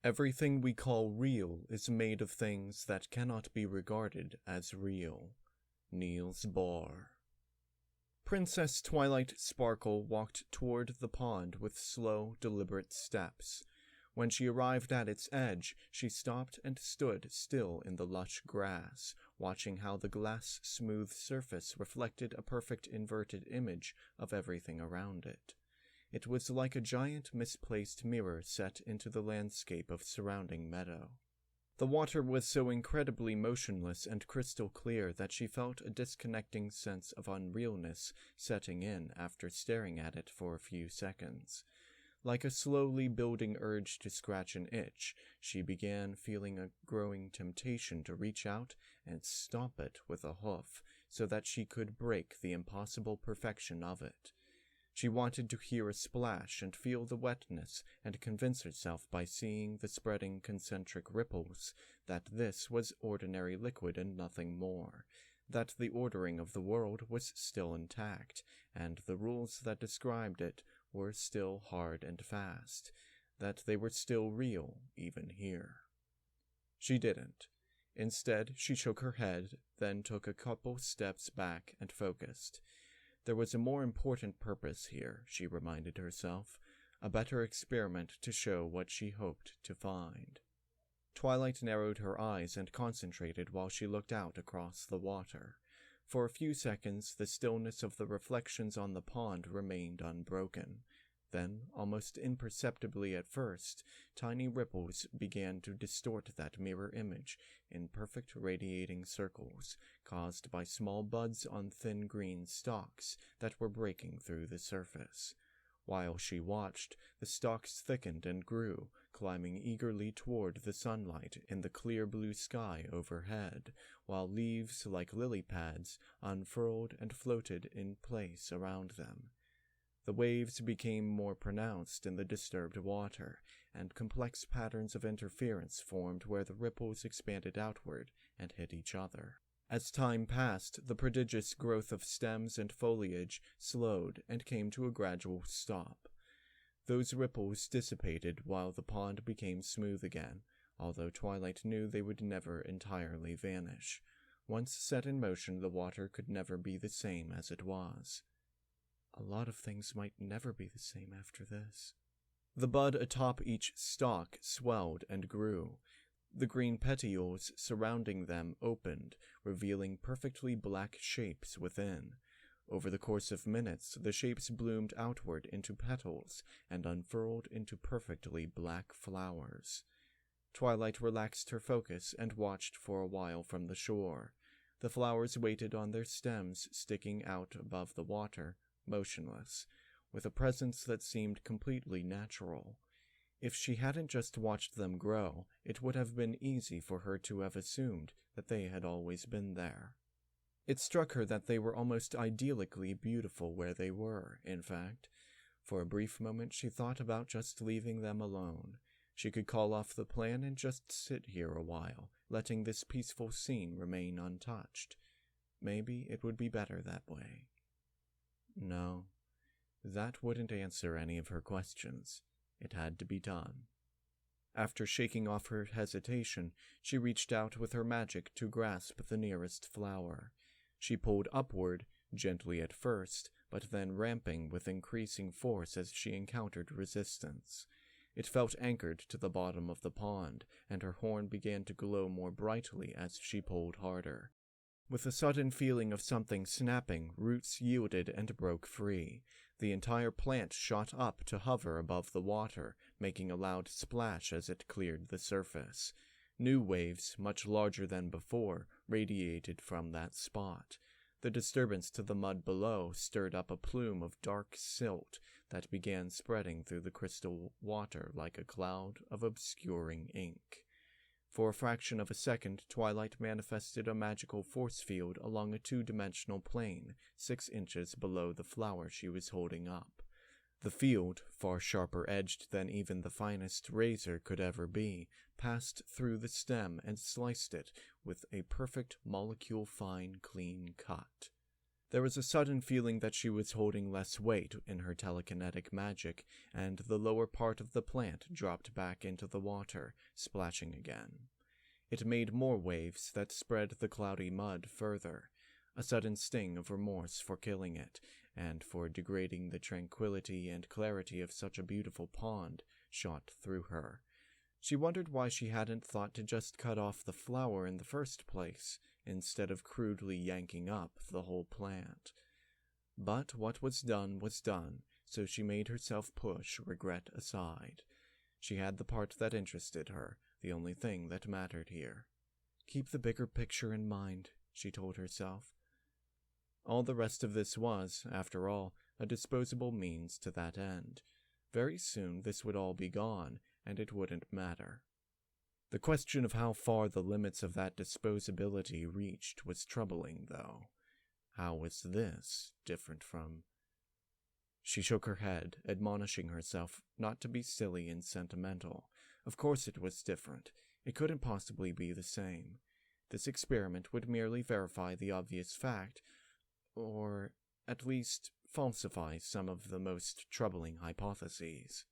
Everything we call real is made of things that cannot be regarded as real. Niels Bohr. Princess Twilight Sparkle walked toward the pond with slow, deliberate steps. When she arrived at its edge, she stopped and stood still in the lush grass, watching how the glass-smooth surface reflected a perfect inverted image of everything around it. It was like a giant misplaced mirror set into the landscape of surrounding meadow. The water was so incredibly motionless and crystal clear that she felt a disconnecting sense of unrealness setting in after staring at it for a few seconds. Like a slowly building urge to scratch an itch, she began feeling a growing temptation to reach out and stomp it with a hoof so that she could break the impossible perfection of it. She wanted to hear a splash and feel the wetness and convince herself by seeing the spreading concentric ripples that this was ordinary liquid and nothing more, that the ordering of the world was still intact, and the rules that described it were still hard and fast, that they were still real even here. She didn't. Instead, she shook her head, then took a couple steps back and focused. There was a more important purpose here, she reminded herself, a better experiment to show what she hoped to find. Twilight narrowed her eyes and concentrated while she looked out across the water. For a few seconds, the stillness of the reflections on the pond remained unbroken. Then, almost imperceptibly at first, tiny ripples began to distort that mirror image in perfect radiating circles, caused by small buds on thin green stalks that were breaking through the surface. While she watched, the stalks thickened and grew, climbing eagerly toward the sunlight in the clear blue sky overhead, while leaves like lily pads unfurled and floated in place around them. The waves became more pronounced in the disturbed water, and complex patterns of interference formed where the ripples expanded outward and hit each other. As time passed, the prodigious growth of stems and foliage slowed and came to a gradual stop. Those ripples dissipated while the pond became smooth again, although Twilight knew they would never entirely vanish. Once set in motion, the water could never be the same as it was. A lot of things might never be the same after this. The bud atop each stalk swelled and grew. The green petioles surrounding them opened, revealing perfectly black shapes within. Over the course of minutes, the shapes bloomed outward into petals and unfurled into perfectly black flowers. Twilight relaxed her focus and watched for a while from the shore. The flowers waited on their stems sticking out above the water, motionless, with a presence that seemed completely natural. If she hadn't just watched them grow, it would have been easy for her to have assumed that they had always been there. It struck her that they were almost idyllically beautiful where they were, in fact. For a brief moment she thought about just leaving them alone. She could call off the plan and just sit here a while, letting this peaceful scene remain untouched. Maybe it would be better that way. No, that wouldn't answer any of her questions. It had to be done. After shaking off her hesitation, she reached out with her magic to grasp the nearest flower. She pulled upward, gently at first, but then ramping with increasing force as she encountered resistance. It felt anchored to the bottom of the pond, and her horn began to glow more brightly as she pulled harder. With a sudden feeling of something snapping, roots yielded and broke free. The entire plant shot up to hover above the water, making a loud splash as it cleared the surface. New waves, much larger than before, radiated from that spot. The disturbance to the mud below stirred up a plume of dark silt that began spreading through the crystal water like a cloud of obscuring ink. For a fraction of a second, Twilight manifested a magical force field along a two-dimensional plane, 6 inches below the flower she was holding up. The field, far sharper-edged than even the finest razor could ever be, passed through the stem and sliced it with a perfect molecule-fine clean cut. There was a sudden feeling that she was holding less weight in her telekinetic magic, and the lower part of the plant dropped back into the water, splashing again. It made more waves that spread the cloudy mud further. A sudden sting of remorse for killing it, and for degrading the tranquility and clarity of such a beautiful pond, shot through her. She wondered why she hadn't thought to just cut off the flower in the first place, instead of crudely yanking up the whole plant. But what was done, so she made herself push regret aside. She had the part that interested her, the only thing that mattered here. Keep the bigger picture in mind, she told herself. All the rest of this was, after all, a disposable means to that end. Very soon this would all be gone, and it wouldn't matter. The question of how far the limits of that disposability reached was troubling, though. How was this different from... She shook her head, admonishing herself not to be silly and sentimental. Of course it was different. It couldn't possibly be the same. This experiment would merely verify the obvious fact, or at least falsify some of the most troubling hypotheses.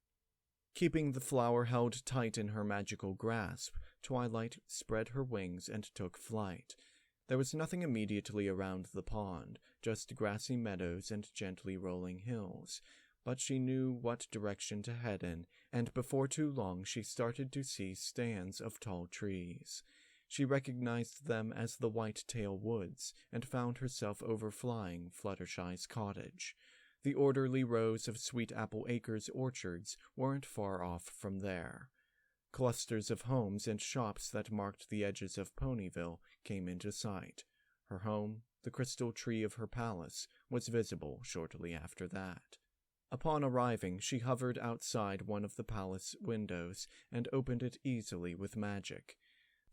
Keeping the flower held tight in her magical grasp, Twilight spread her wings and took flight. There was nothing immediately around the pond, just grassy meadows and gently rolling hills, but she knew what direction to head in, and before too long she started to see stands of tall trees. She recognized them as the Whitetail Woods, and found herself overflying Fluttershy's cottage. The orderly rows of Sweet Apple Acres orchards weren't far off from there. Clusters of homes and shops that marked the edges of Ponyville came into sight. Her home, the crystal tree of her palace, was visible shortly after that. Upon arriving, she hovered outside one of the palace windows and opened it easily with magic.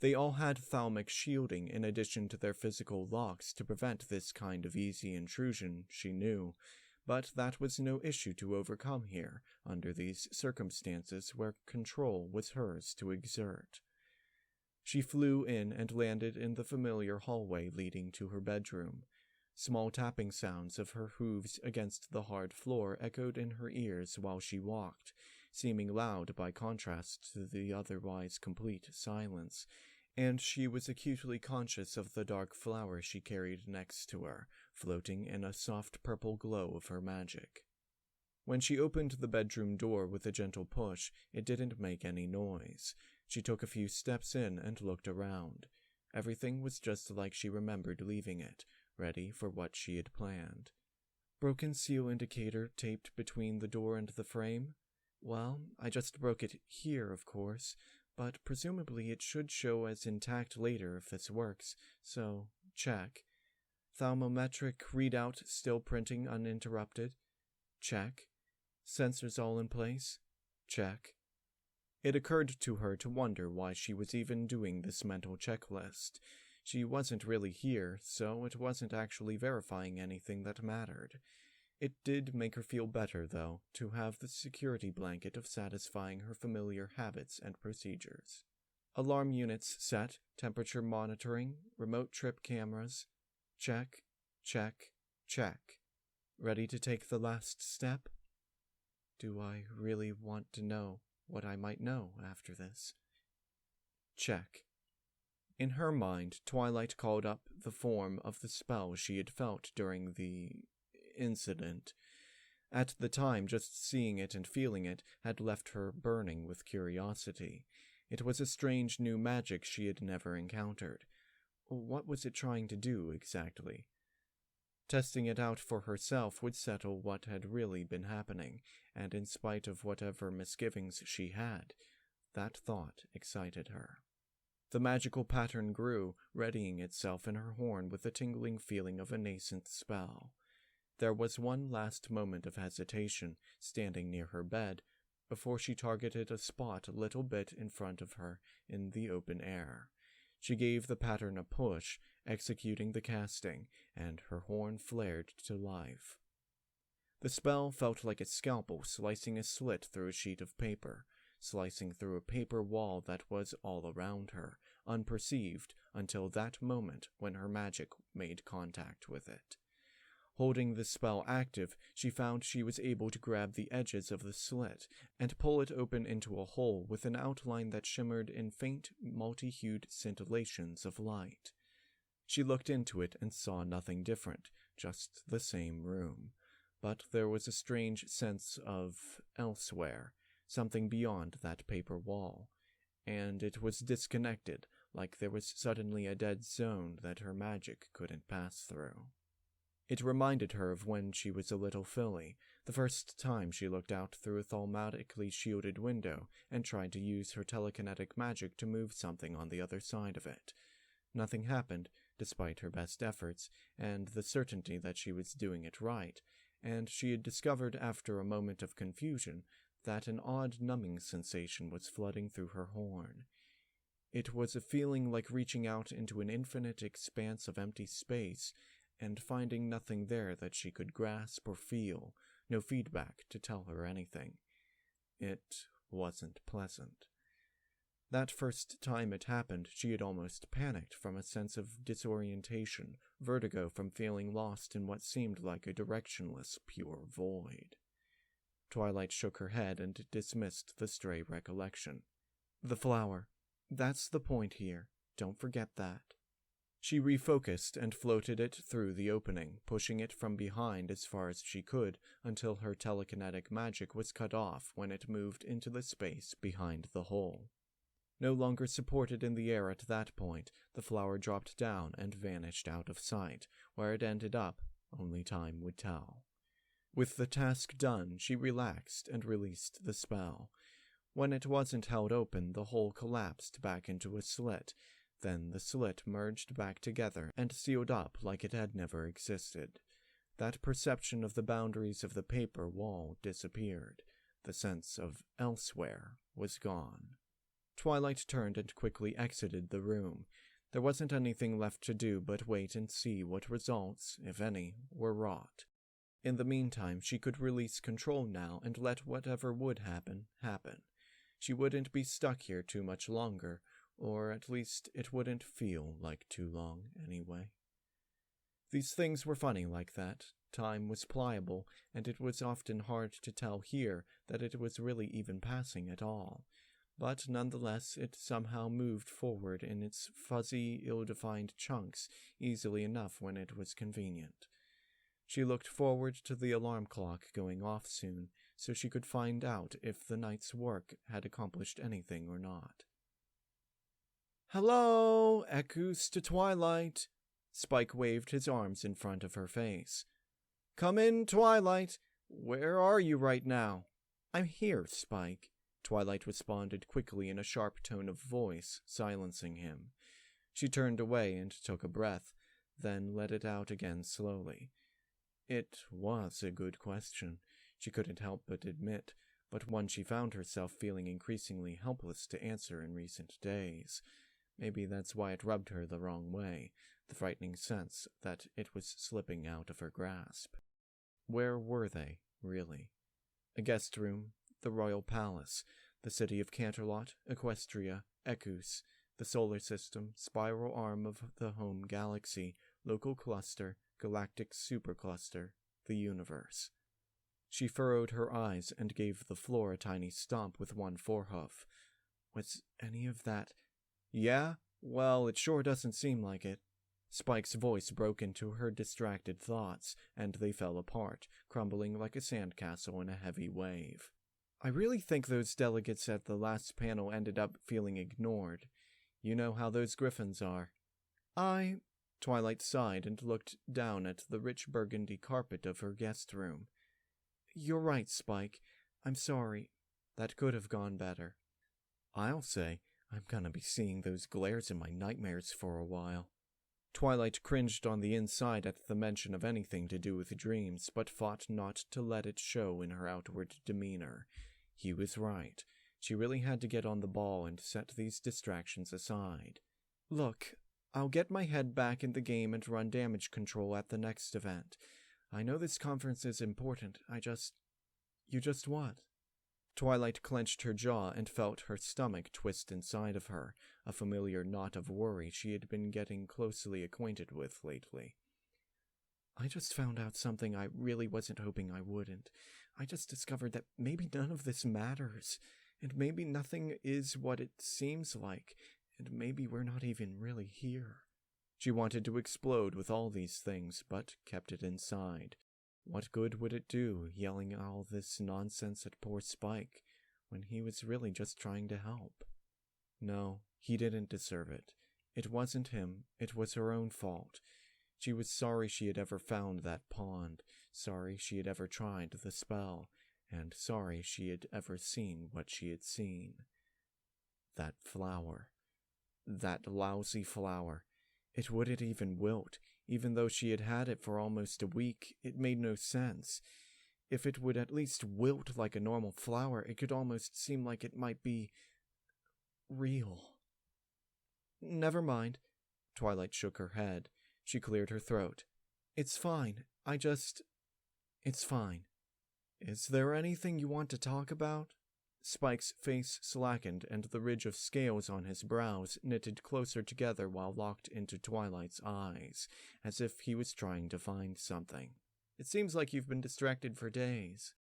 They all had thalmic shielding in addition to their physical locks to prevent this kind of easy intrusion, she knew, but that was no issue to overcome here, under these circumstances where control was hers to exert. She flew in and landed in the familiar hallway leading to her bedroom. Small tapping sounds of her hooves against the hard floor echoed in her ears while she walked, seeming loud by contrast to the otherwise complete silence, and she was acutely conscious of the dark flower she carried next to her, floating in a soft purple glow of her magic. When she opened the bedroom door with a gentle push, it didn't make any noise. She took a few steps in and looked around. Everything was just like she remembered leaving it, ready for what she had planned. Broken seal indicator taped between the door and the frame? Well, I just broke it here, of course, but presumably it should show as intact later if this works, so check. Thermometric readout still printing uninterrupted? Check. Sensors all in place? Check. It occurred to her to wonder why she was even doing this mental checklist. She wasn't really here, so it wasn't actually verifying anything that mattered. It did make her feel better, though, to have the security blanket of satisfying her familiar habits and procedures. Alarm units set, temperature monitoring, remote trip cameras. Check, check, check. Ready to take the last step? Do I really want to know what I might know after this? Check. In her mind, Twilight called up the form of the spell she had felt during the incident. At the time, just seeing it and feeling it had left her burning with curiosity. It was a strange new magic she had never encountered. What was it trying to do, exactly? Testing it out for herself would settle what had really been happening, and in spite of whatever misgivings she had, that thought excited her. The magical pattern grew, readying itself in her horn with the tingling feeling of a nascent spell. There was one last moment of hesitation, standing near her bed, before she targeted a spot a little bit in front of her in the open air. She gave the pattern a push, executing the casting, and her horn flared to life. The spell felt like a scalpel slicing a slit through a sheet of paper, slicing through a paper wall that was all around her, unperceived until that moment when her magic made contact with it. Holding the spell active, she found she was able to grab the edges of the slit and pull it open into a hole with an outline that shimmered in faint, multi-hued scintillations of light. She looked into it and saw nothing different, just the same room. But there was a strange sense of elsewhere, something beyond that paper wall, and it was disconnected, like there was suddenly a dead zone that her magic couldn't pass through. It reminded her of when she was a little filly, the first time she looked out through a thaumatically shielded window and tried to use her telekinetic magic to move something on the other side of it. Nothing happened, despite her best efforts, and the certainty that she was doing it right, and she had discovered after a moment of confusion that an odd numbing sensation was flooding through her horn. It was a feeling like reaching out into an infinite expanse of empty space and finding nothing there that she could grasp or feel, no feedback to tell her anything. It wasn't pleasant. That first time it happened, she had almost panicked from a sense of disorientation, vertigo from feeling lost in what seemed like a directionless, pure void. Twilight shook her head and dismissed the stray recollection. The flower. That's the point here. Don't forget that. She refocused and floated it through the opening, pushing it from behind as far as she could until her telekinetic magic was cut off when it moved into the space behind the hole. No longer supported in the air at that point, the flower dropped down and vanished out of sight. Where it ended up, only time would tell. With the task done, she relaxed and released the spell. When it wasn't held open, the hole collapsed back into a slit. Then the slit merged back together and sealed up like it had never existed. That perception of the boundaries of the paper wall disappeared. The sense of elsewhere was gone. Twilight turned and quickly exited the room. There wasn't anything left to do but wait and see what results, if any, were wrought. In the meantime, she could release control now and let whatever would happen, happen. She wouldn't be stuck here too much longer, or at least it wouldn't feel like too long anyway. These things were funny like that. Time was pliable, and it was often hard to tell here that it was really even passing at all. But nonetheless, it somehow moved forward in its fuzzy, ill-defined chunks easily enough when it was convenient. She looked forward to the alarm clock going off soon, so she could find out if the night's work had accomplished anything or not. "Hello, Echoes to Twilight!" Spike waved his arms in front of her face. "Come in, Twilight! Where are you right now?" "I'm here, Spike," Twilight responded quickly in a sharp tone of voice, silencing him. She turned away and took a breath, then let it out again slowly. It was a good question, she couldn't help but admit, but one she found herself feeling increasingly helpless to answer in recent days. Maybe that's why it rubbed her the wrong way, the frightening sense that it was slipping out of her grasp. Where were they, really? A guest room, the royal palace, the city of Canterlot, Equestria, Ecus, the solar system, spiral arm of the home galaxy, local cluster, galactic supercluster, the universe. She furrowed her eyes and gave the floor a tiny stomp with one forehoof. Was any of that... Yeah? Well, it sure doesn't seem like it. Spike's voice broke into her distracted thoughts, and they fell apart, crumbling like a sandcastle in a heavy wave. I really think those delegates at the last panel ended up feeling ignored. You know how those griffins are. Twilight sighed and looked down at the rich burgundy carpet of her guest room. You're right, Spike. I'm sorry. That could have gone better. I'll say, I'm gonna be seeing those glares in my nightmares for a while. Twilight cringed on the inside at the mention of anything to do with dreams, but fought not to let it show in her outward demeanor. He was right. She really had to get on the ball and set these distractions aside. Look, I'll get my head back in the game and run damage control at the next event. I know this conference is important, You just what? Twilight clenched her jaw and felt her stomach twist inside of her, a familiar knot of worry she had been getting closely acquainted with lately. I just found out something I really wasn't hoping I wouldn't. I just discovered that maybe none of this matters, and maybe nothing is what it seems like, and maybe we're not even really here. She wanted to explode with all these things, but kept it inside. What good would it do, yelling all this nonsense at poor Spike, when he was really just trying to help? No, he didn't deserve it. It wasn't him, it was her own fault. She was sorry she had ever found that pond, sorry she had ever tried the spell, and sorry she had ever seen what she had seen. That flower. That lousy flower. It wouldn't even wilt, even though she had had it for almost a week. It made no sense. If it would at least wilt like a normal flower, it could almost seem like it might be real. Never mind. Twilight shook her head. She cleared her throat. It's fine. It's fine. Is there anything you want to talk about? Spike's face slackened, and the ridge of scales on his brows knitted closer together while locked into Twilight's eyes, as if he was trying to find something. It seems like you've been distracted for days.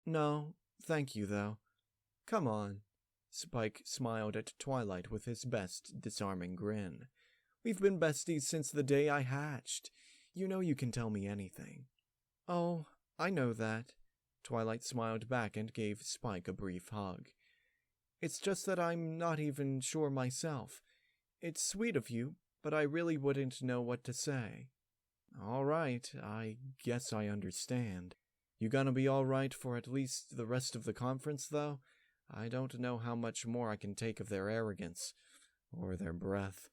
No, thank you, though. Come on. Spike smiled at Twilight with his best disarming grin. We've been besties since the day I hatched. You know you can tell me anything. Oh, I know that. Twilight smiled back and gave Spike a brief hug. It's just that I'm not even sure myself. It's sweet of you, but I really wouldn't know what to say. All right, I guess I understand. You gonna be all right for at least the rest of the conference, though? I don't know how much more I can take of their arrogance, or their breath.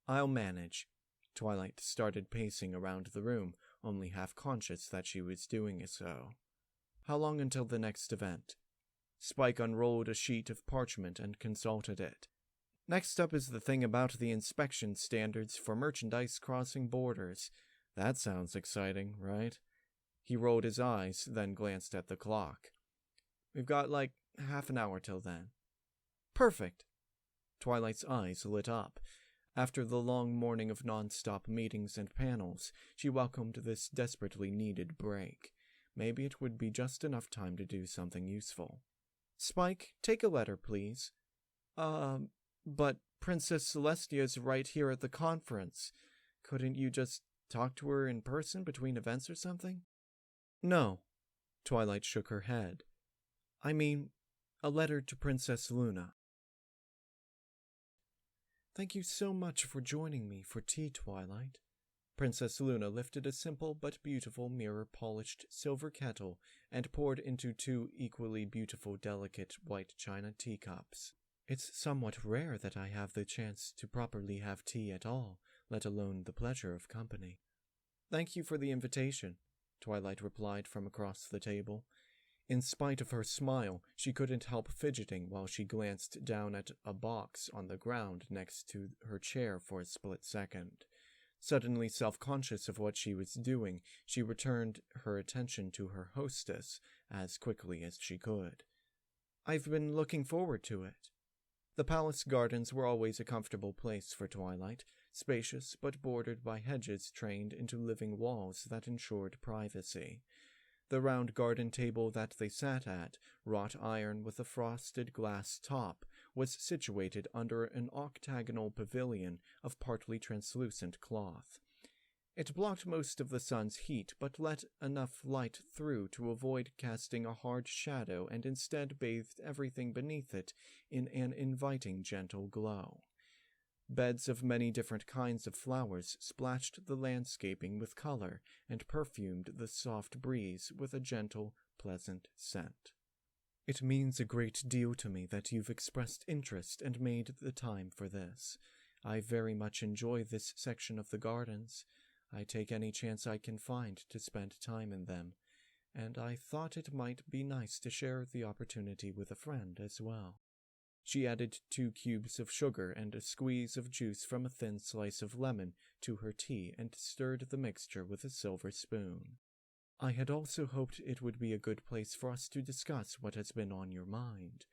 I'll manage. Twilight started pacing around the room, only half conscious that she was doing so. How long until the next event? Spike unrolled a sheet of parchment and consulted it. Next up is the thing about the inspection standards for merchandise crossing borders. That sounds exciting, right? He rolled his eyes, then glanced at the clock. We've got like half an hour till then. Perfect! Twilight's eyes lit up. After the long morning of non-stop meetings and panels, she welcomed this desperately needed break. Maybe it would be just enough time to do something useful. Spike, take a letter, please. But Princess Celestia's right here at the conference. Couldn't you just talk to her in person between events or something? No. Twilight shook her head. I mean, a letter to Princess Luna. Thank you so much for joining me for tea, Twilight. Princess Luna lifted a simple but beautiful mirror-polished silver kettle and poured into 2 equally beautiful delicate white china teacups. It's somewhat rare that I have the chance to properly have tea at all, let alone the pleasure of company. Thank you for the invitation, Twilight replied from across the table. In spite of her smile, she couldn't help fidgeting while she glanced down at a box on the ground next to her chair for a split second. Suddenly self-conscious of what she was doing, she returned her attention to her hostess as quickly as she could. I've been looking forward to it. The palace gardens were always a comfortable place for Twilight, spacious but bordered by hedges trained into living walls that ensured privacy. The round garden table that they sat at, wrought iron with a frosted glass top, was situated under an octagonal pavilion of partly translucent cloth. It blocked most of the sun's heat, but let enough light through to avoid casting a hard shadow and instead bathed everything beneath it in an inviting gentle glow. Beds of many different kinds of flowers splashed the landscaping with color and perfumed the soft breeze with a gentle, pleasant scent. It means a great deal to me that you've expressed interest and made the time for this. I very much enjoy this section of the gardens. I take any chance I can find to spend time in them, and I thought it might be nice to share the opportunity with a friend as well. She added 2 cubes of sugar and a squeeze of juice from a thin slice of lemon to her tea and stirred the mixture with a silver spoon. I had also hoped it would be a good place for us to discuss what has been on your mind.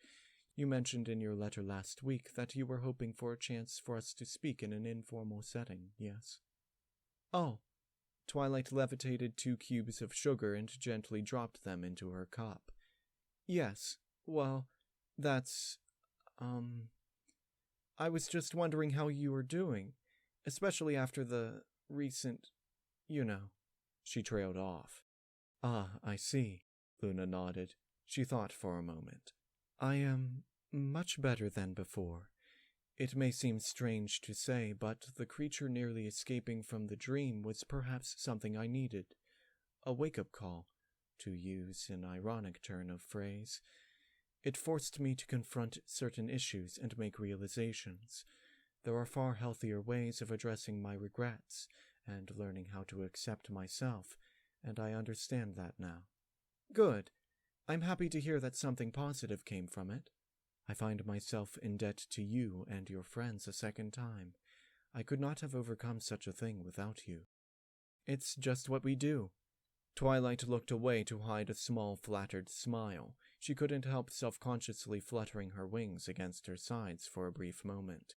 You mentioned in your letter last week that you were hoping for a chance for us to speak in an informal setting, yes? Oh, Twilight levitated 2 cubes of sugar and gently dropped them into her cup. Yes, well, that's, I was just wondering how you were doing, especially after the recent, She trailed off. Ah, I see, Luna nodded. She thought for a moment. I am much better than before. It may seem strange to say, but the creature nearly escaping from the dream was perhaps something I needed. A wake-up call, to use an ironic turn of phrase. It forced me to confront certain issues and make realizations. There are far healthier ways of addressing my regrets and learning how to accept myself, and I understand that now. Good. I'm happy to hear that something positive came from it. I find myself in debt to you and your friends a second time. I could not have overcome such a thing without you. It's just what we do. Twilight looked away to hide a small, flattered smile. She couldn't help self-consciously fluttering her wings against her sides for a brief moment.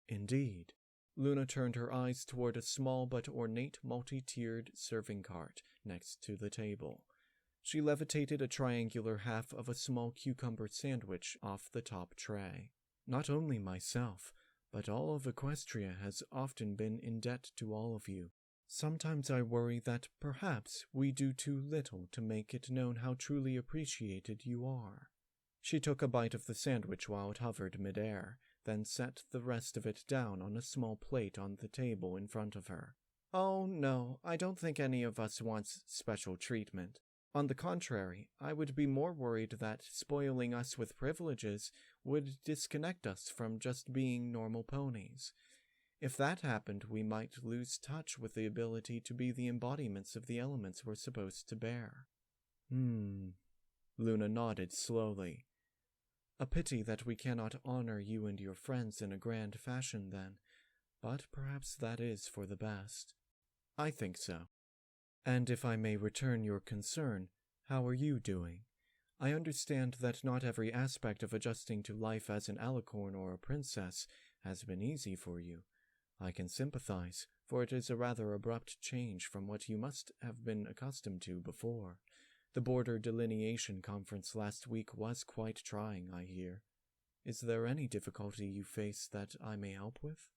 Indeed. Luna turned her eyes toward a small but ornate multi-tiered serving cart next to the table. She levitated a triangular half of a small cucumber sandwich off the top tray. Not only myself, but all of Equestria has often been in debt to all of you. Sometimes I worry that perhaps we do too little to make it known how truly appreciated you are. She took a bite of the sandwich while it hovered midair, then set the rest of it down on a small plate on the table in front of her. Oh, no, I don't think any of us wants special treatment. On the contrary, I would be more worried that spoiling us with privileges would disconnect us from just being normal ponies. If that happened, we might lose touch with the ability to be the embodiments of the elements we're supposed to bear. Luna nodded slowly. A pity that we cannot honor you and your friends in a grand fashion, then, but perhaps that is for the best. I think so. And if I may return your concern, how are you doing? I understand that not every aspect of adjusting to life as an alicorn or a princess has been easy for you. I can sympathize, for it is a rather abrupt change from what you must have been accustomed to before. The border delineation conference last week was quite trying, I hear. Is there any difficulty you face that I may help with?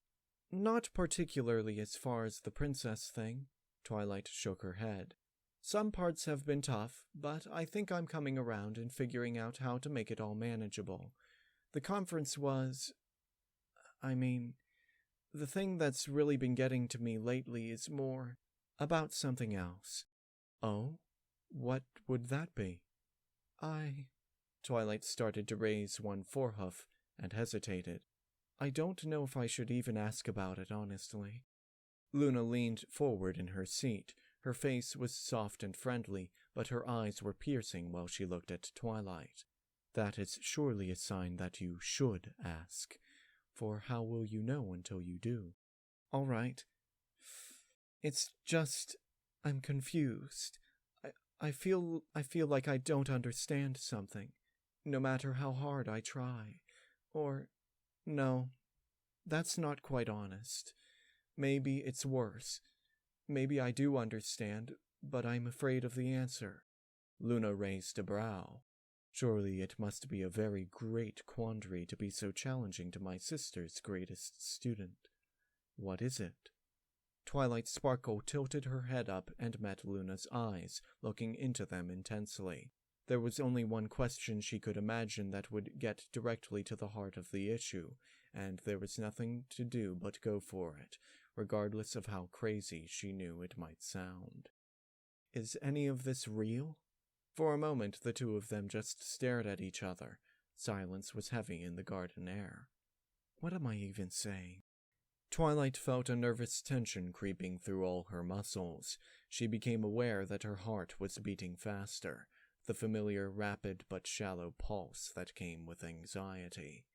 Not particularly as far as the princess thing. Twilight shook her head. Some parts have been tough, but I think I'm coming around and figuring out how to make it all manageable. The conference was... the thing that's really been getting to me lately is more about something else. Oh? What would that be? Twilight started to raise one forehoof and hesitated. I don't know if I should even ask about it, honestly. Luna leaned forward in her seat. Her face was soft and friendly, but her eyes were piercing while she looked at Twilight. That is surely a sign that you should ask, for how will you know until you do? All right. It's just... I'm confused. I feel like I don't understand something, no matter how hard I try. Or, no, that's not quite honest. Maybe it's worse. Maybe I do understand, but I'm afraid of the answer. Luna raised a brow. Surely it must be a very great quandary to be so challenging to my sister's greatest student. What is it? Twilight Sparkle tilted her head up and met Luna's eyes, looking into them intensely. There was only one question she could imagine that would get directly to the heart of the issue, and there was nothing to do but go for it, regardless of how crazy she knew it might sound. Is any of this real? For a moment the two of them just stared at each other. Silence was heavy in the garden air. What am I even saying? Twilight felt a nervous tension creeping through all her muscles. She became aware that her heart was beating faster, the familiar rapid but shallow pulse that came with anxiety.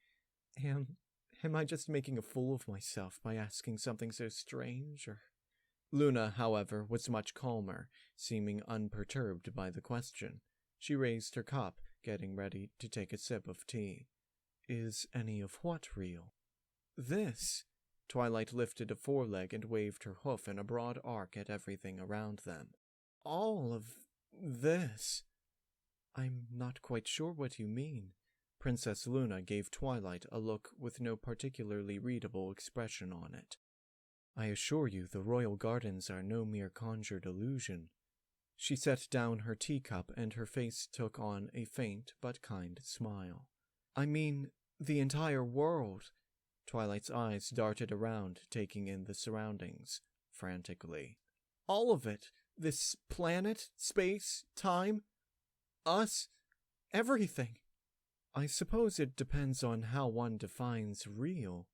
Am I just making a fool of myself by asking something so strange, or... Luna, however, was much calmer, seeming unperturbed by the question. She raised her cup, getting ready to take a sip of tea. Is any of what real? This... Twilight lifted a foreleg and waved her hoof in a broad arc at everything around them. All of this? I'm not quite sure what you mean. Princess Luna gave Twilight a look with no particularly readable expression on it. I assure you the royal gardens are no mere conjured illusion. She set down her teacup and her face took on a faint but kind smile. I mean, the entire world. Twilight's eyes darted around, taking in the surroundings, frantically. All of it. This planet, space, time, us, everything. I suppose it depends on how one defines real.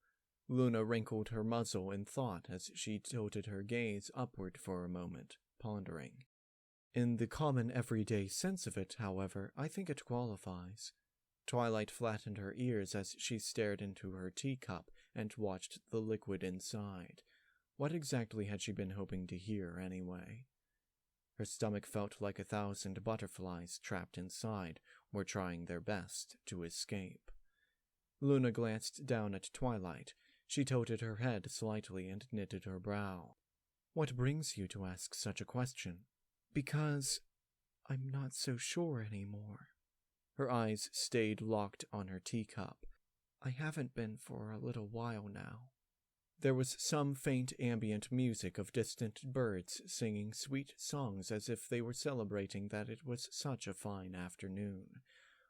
Luna wrinkled her muzzle in thought as she tilted her gaze upward for a moment, pondering. In the common everyday sense of it, however, I think it qualifies. Twilight flattened her ears as she stared into her teacup and watched the liquid inside. What exactly had she been hoping to hear, anyway? Her stomach felt like 1,000 butterflies trapped inside were trying their best to escape. Luna glanced down at Twilight. She tilted her head slightly and knitted her brow. What brings you to ask such a question? Because I'm not so sure anymore. Her eyes stayed locked on her teacup. I haven't been for a little while now. There was some faint ambient music of distant birds singing sweet songs as if they were celebrating that it was such a fine afternoon.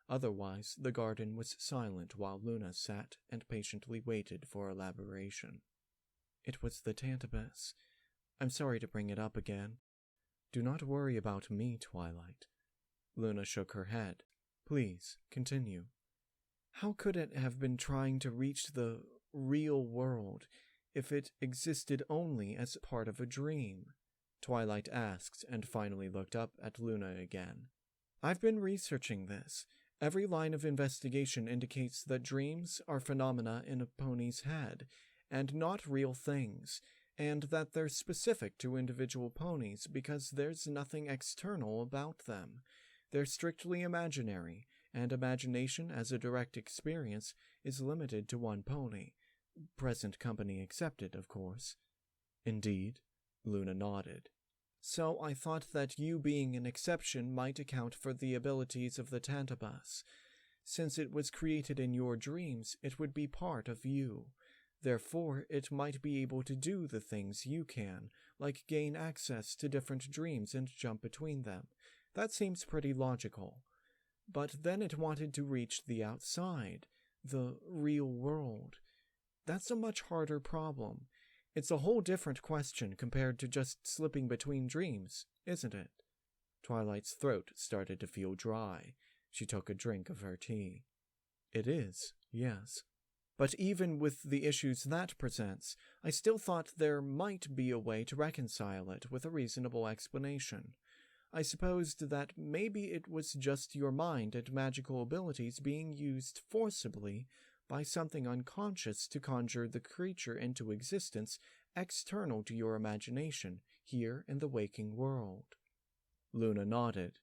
Otherwise, the garden was silent while Luna sat and patiently waited for elaboration. It was the Tantabus. I'm sorry to bring it up again. Do not worry about me, Twilight. Luna shook her head. Please, continue. How could it have been trying to reach the real world if it existed only as part of a dream? Twilight asked and finally looked up at Luna again. I've been researching this. Every line of investigation indicates that dreams are phenomena in a pony's head, and not real things, and that they're specific to individual ponies because there's nothing external about them. They're strictly imaginary, and imagination as a direct experience is limited to one pony. Present company excepted, of course. Indeed, Luna nodded. So I thought that you being an exception might account for the abilities of the Tantabus. Since it was created in your dreams, it would be part of you. Therefore, it might be able to do the things you can, like gain access to different dreams and jump between them. That seems pretty logical. But then it wanted to reach the outside, the real world. That's a much harder problem. It's a whole different question compared to just slipping between dreams, isn't it? Twilight's throat started to feel dry. She took a drink of her tea. It is, yes. But even with the issues that presents, I still thought there might be a way to reconcile it with a reasonable explanation. I supposed that maybe it was just your mind and magical abilities being used forcibly by something unconscious to conjure the creature into existence external to your imagination here in the waking world. Luna nodded.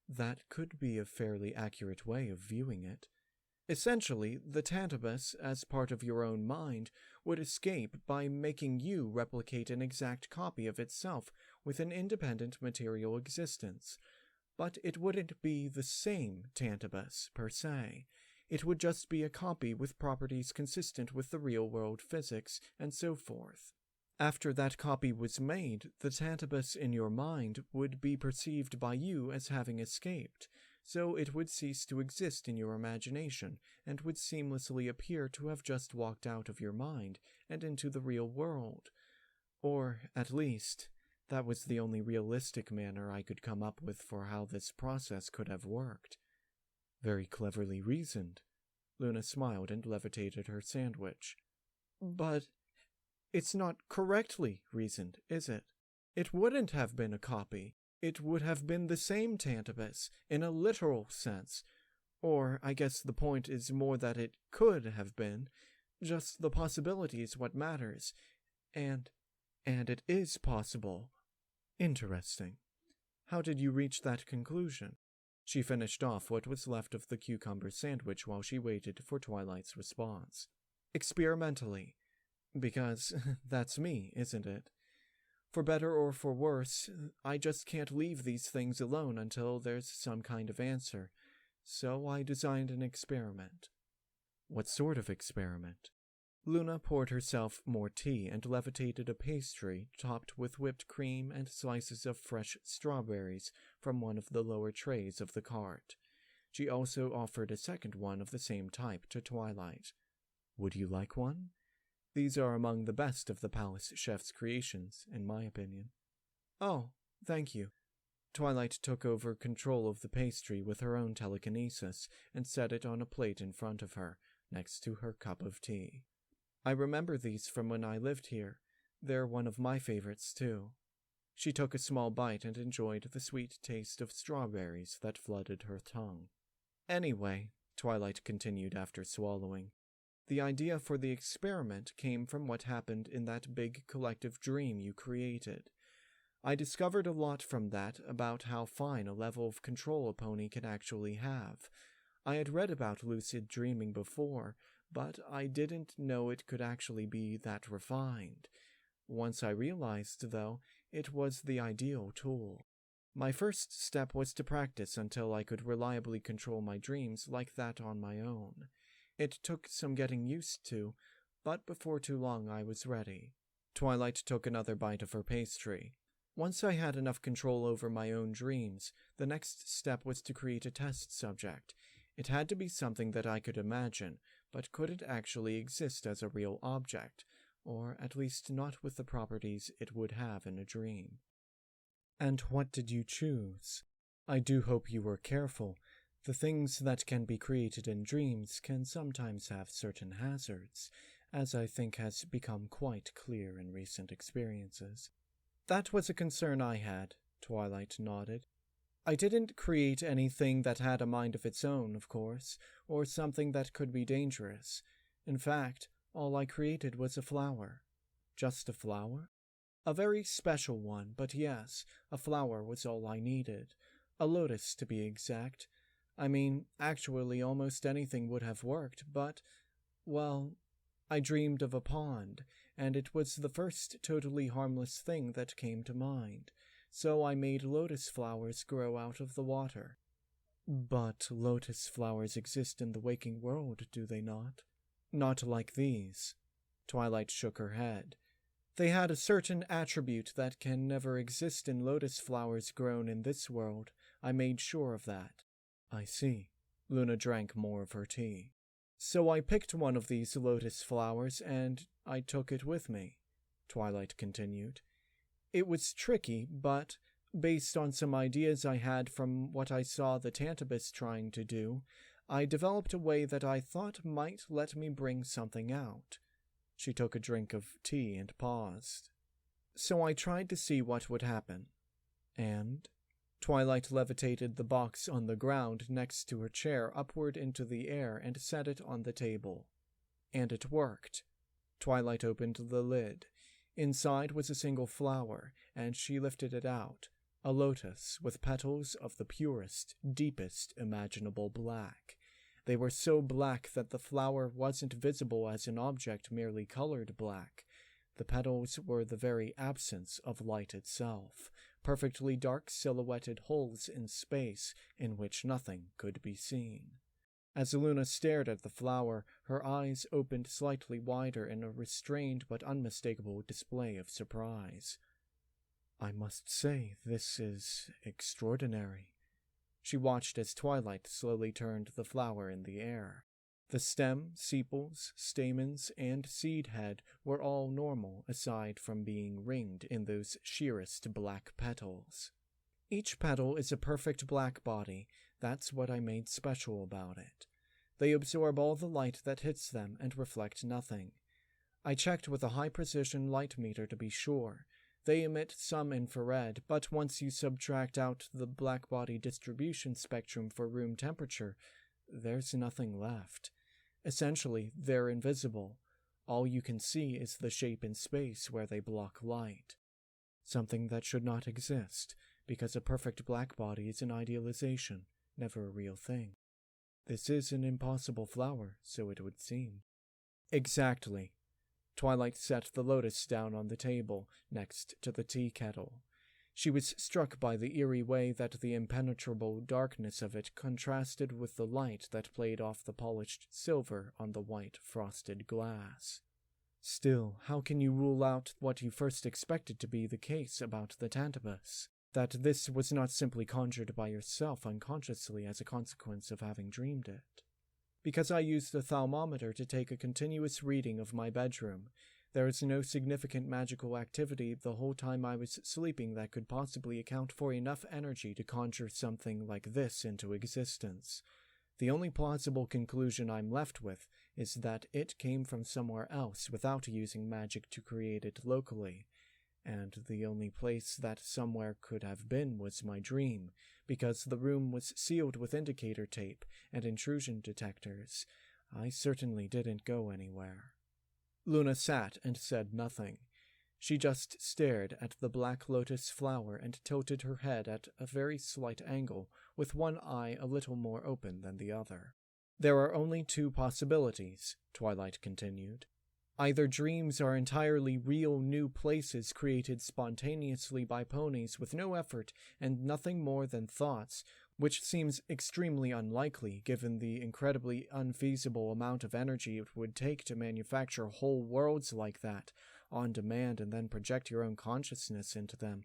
That could be a fairly accurate way of viewing it. Essentially, the Tantabus, as part of your own mind, would escape by making you replicate an exact copy of itself with an independent material existence. But it wouldn't be the same Tantabus, per se. It would just be a copy with properties consistent with the real-world physics, and so forth. After that copy was made, the Tantabus in your mind would be perceived by you as having escaped, so it would cease to exist in your imagination, and would seamlessly appear to have just walked out of your mind and into the real world. Or, at least, that was the only realistic manner I could come up with for how this process could have worked. Very cleverly reasoned. Luna smiled and levitated her sandwich. But it's not correctly reasoned, is it? It wouldn't have been a copy. It would have been the same Tantabus, in a literal sense. Or, I guess the point is more that it could have been. Just the possibility is what matters. And it is possible. Interesting. How did you reach that conclusion? She finished off what was left of the cucumber sandwich while she waited for Twilight's response. Experimentally. Because that's me, isn't it? For better or for worse, I just can't leave these things alone until there's some kind of answer, so I designed an experiment. What sort of experiment? Luna poured herself more tea and levitated a pastry topped with whipped cream and slices of fresh strawberries from one of the lower trays of the cart. She also offered a second one of the same type to Twilight. Would you like one? These are among the best of the palace chef's creations, in my opinion. Oh, thank you. Twilight took over control of the pastry with her own telekinesis and set it on a plate in front of her, next to her cup of tea. I remember these from when I lived here. They're one of my favorites, too. She took a small bite and enjoyed the sweet taste of strawberries that flooded her tongue. Anyway, Twilight continued after swallowing, the idea for the experiment came from what happened in that big collective dream you created. I discovered a lot from that about how fine a level of control a pony can actually have. I had read about lucid dreaming before, but I didn't know it could actually be that refined. Once I realized, though, it was the ideal tool. My first step was to practice until I could reliably control my dreams like that on my own. It took some getting used to, but before too long I was ready. Twilight took another bite of her pastry. Once I had enough control over my own dreams, the next step was to create a test subject. It had to be something that I could imagine, but couldn't actually exist as a real object, or at least not with the properties it would have in a dream. And what did you choose? I do hope you were careful. The things that can be created in dreams can sometimes have certain hazards, as I think has become quite clear in recent experiences. That was a concern I had, Twilight nodded. I didn't create anything that had a mind of its own, of course, or something that could be dangerous. In fact, all I created was a flower. Just a flower? A very special one, but yes, a flower was all I needed. A lotus, to be exact. I mean, actually almost anything would have worked, but, well, I dreamed of a pond, and it was the first totally harmless thing that came to mind, so I made lotus flowers grow out of the water. But lotus flowers exist in the waking world, do they not? Not like these. Twilight shook her head. They had a certain attribute that can never exist in lotus flowers grown in this world. I made sure of that. I see. Luna drank more of her tea. So I picked one of these lotus flowers, and I took it with me, Twilight continued. It was tricky, but, based on some ideas I had from what I saw the Tantabus trying to do, I developed a way that I thought might let me bring something out. She took a drink of tea and paused. So I tried to see what would happen. And Twilight levitated the box on the ground next to her chair upward into the air and set it on the table. And it worked. Twilight opened the lid. Inside was a single flower, and she lifted it out, a lotus with petals of the purest, deepest imaginable black. They were so black that the flower wasn't visible as an object merely colored black. The petals were the very absence of light itself, perfectly dark silhouetted holes in space in which nothing could be seen. As Luna stared at the flower, her eyes opened slightly wider in a restrained but unmistakable display of surprise. I must say, this is extraordinary. She watched as Twilight slowly turned the flower in the air. The stem, sepals, stamens, and seed head were all normal aside from being ringed in those sheerest black petals. Each petal is a perfect black body. That's what I made special about it. They absorb all the light that hits them and reflect nothing. I checked with a high-precision light meter to be sure. They emit some infrared, but once you subtract out the black body distribution spectrum for room temperature, there's nothing left. Essentially, they're invisible. All you can see is the shape in space where they block light. Something that should not exist, because a perfect black body is an idealization, never a real thing. This is an impossible flower, so it would seem. Exactly. Twilight set the Lotus down on the table, next to the tea kettle. She was struck by the eerie way that the impenetrable darkness of it contrasted with the light that played off the polished silver on the white frosted glass. Still, how can you rule out what you first expected to be the case about the Tantabus? That this was not simply conjured by yourself unconsciously as a consequence of having dreamed it? Because I used the thermometer to take a continuous reading of my bedroom, there is no significant magical activity the whole time I was sleeping that could possibly account for enough energy to conjure something like this into existence. The only plausible conclusion I'm left with is that it came from somewhere else without using magic to create it locally, and the only place that somewhere could have been was my dream, because the room was sealed with indicator tape and intrusion detectors. I certainly didn't go anywhere. Luna sat and said nothing. She just stared at the black lotus flower and tilted her head at a very slight angle, with one eye a little more open than the other. There are only two possibilities, Twilight continued. Either dreams are entirely real new places created spontaneously by ponies with no effort and nothing more than thoughts, which seems extremely unlikely given the incredibly unfeasible amount of energy it would take to manufacture whole worlds like that, on demand, and then project your own consciousness into them.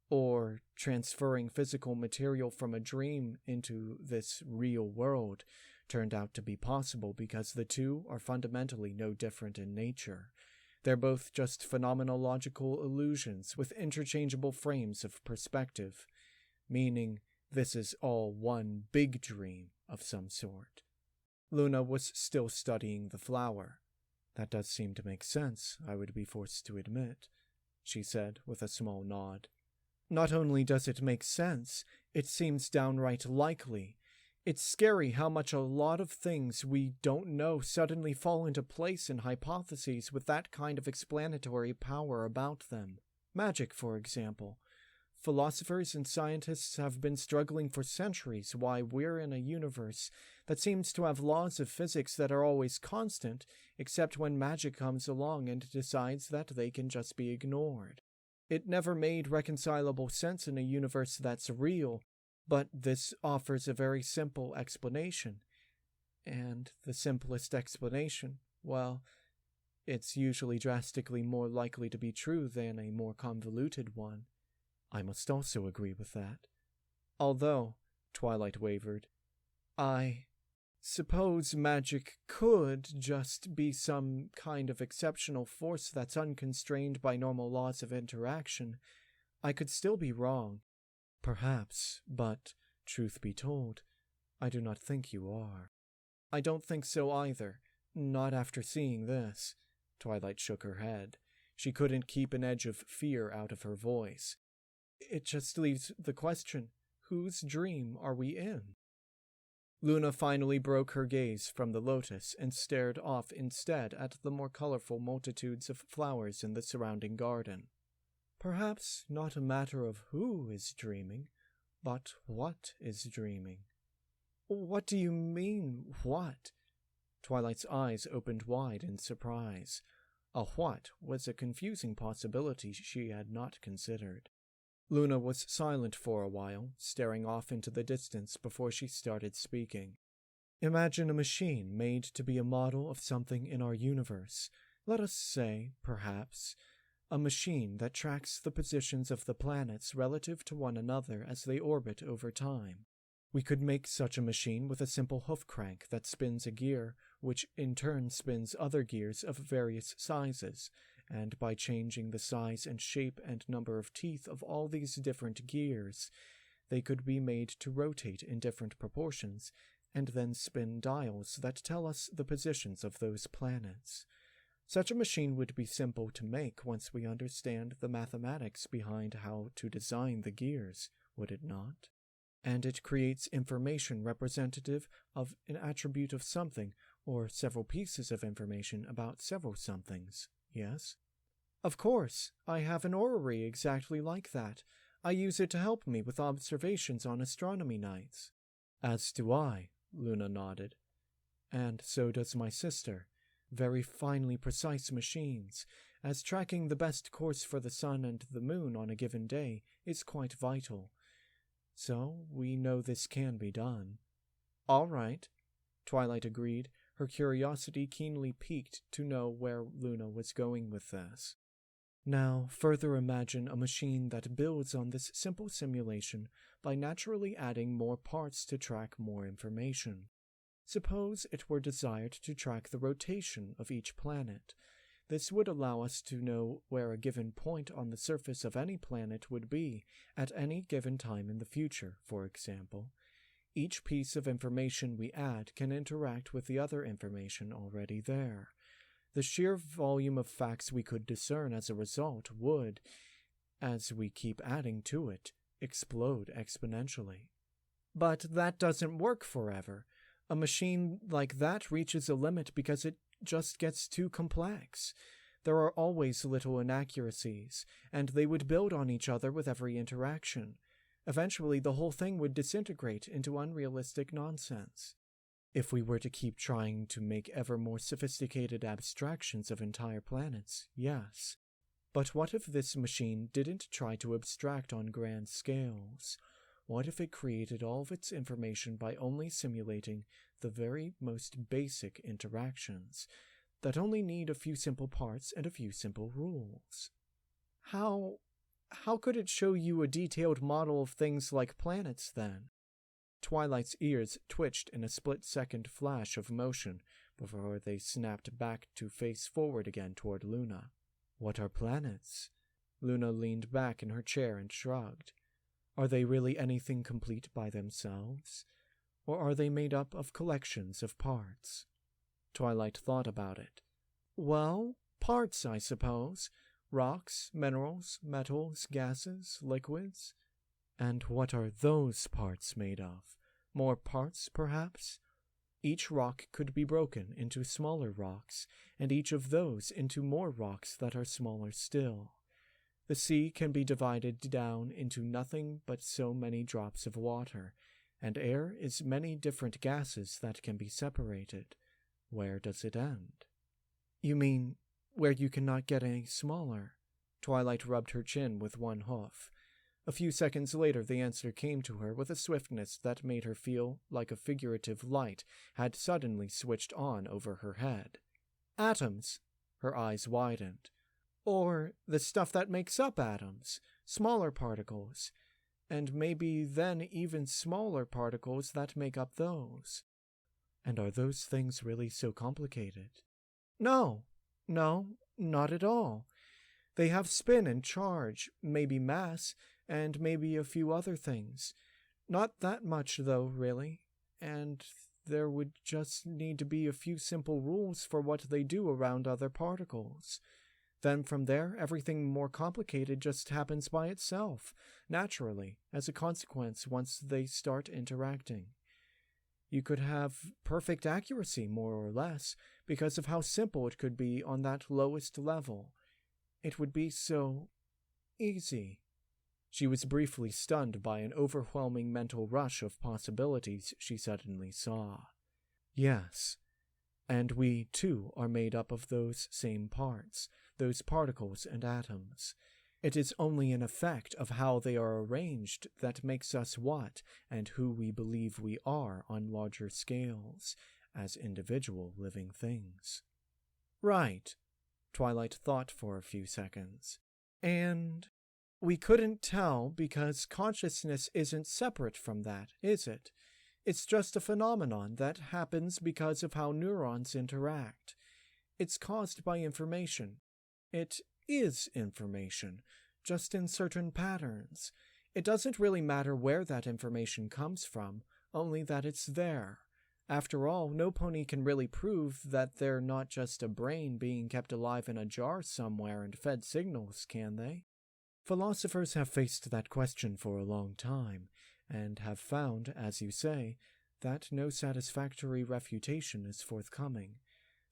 Or transferring physical material from a dream into this real world turned out to be possible because the two are fundamentally no different in nature. They're both just phenomenological illusions with interchangeable frames of perspective, meaning this is all one big dream of some sort. Luna was still studying the flower. That does seem to make sense, I would be forced to admit, she said with a small nod. Not only does it make sense, it seems downright likely. It's scary how much a lot of things we don't know suddenly fall into place in hypotheses with that kind of explanatory power about them. Magic, for example. Philosophers and scientists have been struggling for centuries why we're in a universe that seems to have laws of physics that are always constant, except when magic comes along and decides that they can just be ignored. It never made reconcilable sense in a universe that's real, but this offers a very simple explanation. And the simplest explanation, well, it's usually drastically more likely to be true than a more convoluted one. I must also agree with that. Although, Twilight wavered, I suppose magic could just be some kind of exceptional force that's unconstrained by normal laws of interaction. I could still be wrong. Perhaps, but, truth be told, I do not think you are. I don't think so either, not after seeing this. Twilight shook her head. She couldn't keep an edge of fear out of her voice. It just leaves the question, whose dream are we in? Luna finally broke her gaze from the lotus and stared off instead at the more colorful multitudes of flowers in the surrounding garden. Perhaps not a matter of who is dreaming, but what is dreaming. What do you mean, what? Twilight's eyes opened wide in surprise. A what was a confusing possibility she had not considered. Luna was silent for a while, staring off into the distance before she started speaking. Imagine a machine made to be a model of something in our universe. Let us say, perhaps, a machine that tracks the positions of the planets relative to one another as they orbit over time. We could make such a machine with a simple hoof crank that spins a gear, which in turn spins other gears of various sizes, and by changing the size and shape and number of teeth of all these different gears, they could be made to rotate in different proportions, and then spin dials that tell us the positions of those planets. Such a machine would be simple to make once we understand the mathematics behind how to design the gears, would it not? And it creates information representative of an attribute of something, or several pieces of information about several somethings, yes? Of course, I have an orrery exactly like that. I use it to help me with observations on astronomy nights. As do I, Luna nodded. And so does my sister. very finely precise machines, as tracking the best course for the sun and the moon on a given day is quite vital. So we know this can be done. All right, Twilight agreed, her curiosity keenly piqued to know where Luna was going with this. Now, further imagine a machine that builds on this simple simulation by naturally adding more parts to track more information. Suppose it were desired to track the rotation of each planet. This would allow us to know where a given point on the surface of any planet would be at any given time in the future, for example. Each piece of information we add can interact with the other information already there. The sheer volume of facts we could discern as a result would, as we keep adding to it, explode exponentially. But that doesn't work forever. A machine like that reaches a limit because it just gets too complex. There are always little inaccuracies, and they would build on each other with every interaction. Eventually, the whole thing would disintegrate into unrealistic nonsense. If we were to keep trying to make ever more sophisticated abstractions of entire planets, yes. But what if this machine didn't try to abstract on grand scales? What if it created all of its information by only simulating the very most basic interactions that only need a few simple parts and a few simple rules? How could it show you a detailed model of things like planets, then? Twilight's ears twitched in a split-second flash of motion before they snapped back to face forward again toward Luna. What are planets? Luna leaned back in her chair and shrugged. Are they really anything complete by themselves? Or are they made up of collections of parts? Twilight thought about it. Well, parts, I suppose. Rocks, minerals, metals, gases, liquids. And what are those parts made of? More parts, perhaps? Each rock could be broken into smaller rocks, and each of those into more rocks that are smaller still. The sea can be divided down into nothing but so many drops of water, and air is many different gases that can be separated. Where does it end? You mean, where you cannot get any smaller? Twilight rubbed her chin with one hoof. A few seconds later the answer came to her with a swiftness that made her feel like a figurative light had suddenly switched on over her head. Atoms. Her eyes widened. Or the stuff that makes up atoms, smaller particles, and maybe then even smaller particles that make up those. And are those things really so complicated? No, not at all. They have spin and charge, maybe mass, and maybe a few other things. Not that much, though, really, and there would just need to be a few simple rules for what they do around other particles. Then from there, everything more complicated just happens by itself, naturally, as a consequence once they start interacting. You could have perfect accuracy, more or less, because of how simple it could be on that lowest level. It would be so easy. She was briefly stunned by an overwhelming mental rush of possibilities she suddenly saw. Yes, and we, too, are made up of those same parts, those particles and atoms. It is only an effect of how they are arranged that makes us what and who we believe we are on larger scales, as individual living things. Right, Twilight thought for a few seconds. And we couldn't tell because consciousness isn't separate from that, is it? It's just a phenomenon that happens because of how neurons interact. It's caused by information. It is information, just in certain patterns. It doesn't really matter where that information comes from, only that it's there. After all, no pony can really prove that they're not just a brain being kept alive in a jar somewhere and fed signals, can they? Philosophers have faced that question for a long time, and have found, as you say, that no satisfactory refutation is forthcoming.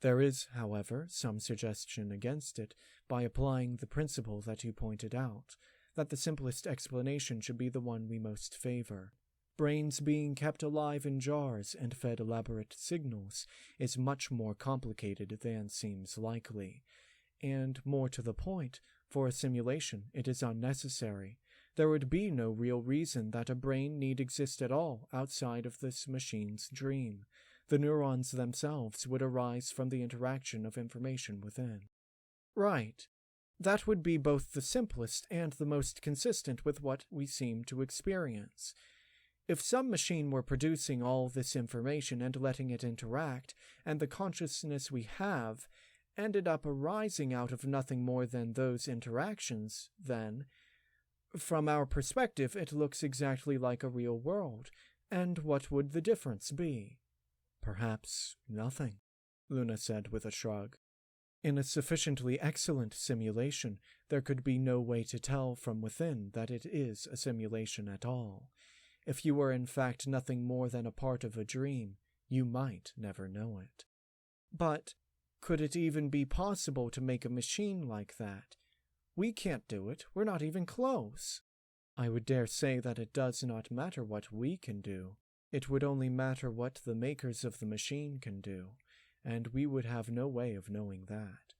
There is, however, some suggestion against it by applying the principle that you pointed out, that the simplest explanation should be the one we most favor. brains being kept alive in jars and fed elaborate signals is much more complicated than seems likely. And more to the point, for a simulation, it is unnecessary. There would be no real reason that a brain need exist at all outside of this machine's dream. The neurons themselves would arise from the interaction of information within. Right. That would be both the simplest and the most consistent with what we seem to experience. If some machine were producing all this information and letting it interact, and the consciousness we have ended up arising out of nothing more than those interactions, then, from our perspective, it looks exactly like a real world. And what would the difference be? Perhaps nothing, Luna said with a shrug. In a sufficiently excellent simulation, there could be no way to tell from within that it is a simulation at all. If you were in fact nothing more than a part of a dream, you might never know it. But could it even be possible to make a machine like that? We can't do it. We're not even close. I would dare say that it does not matter what we can do. It would only matter what the makers of the machine can do, and we would have no way of knowing that.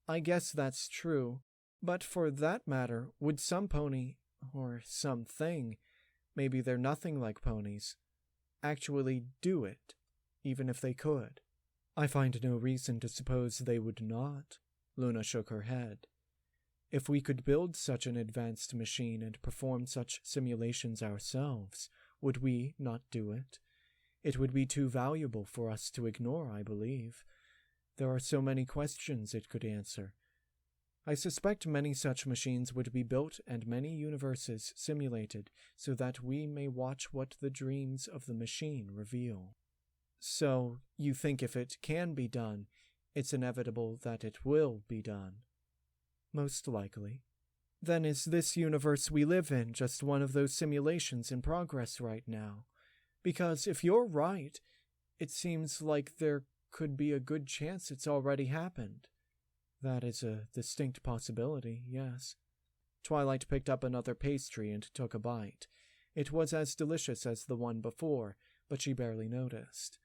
I guess that's true, but for that matter, would some pony, or something, maybe they're nothing like ponies, actually do it, even if they could? I find no reason to suppose they would not. Luna shook her head. If we could build such an advanced machine and perform such simulations ourselves, would we not do it? It would be too valuable for us to ignore, I believe. There are so many questions it could answer. I suspect many such machines would be built and many universes simulated so that we may watch what the dreams of the machine reveal. So, you think if it can be done, it's inevitable that it will be done? Most likely. Then is this universe we live in just one of those simulations in progress right now? Because if you're right, it seems like there could be a good chance it's already happened. That is a distinct possibility, yes. Twilight picked up another pastry and took a bite. It was as delicious as the one before, but she barely noticed.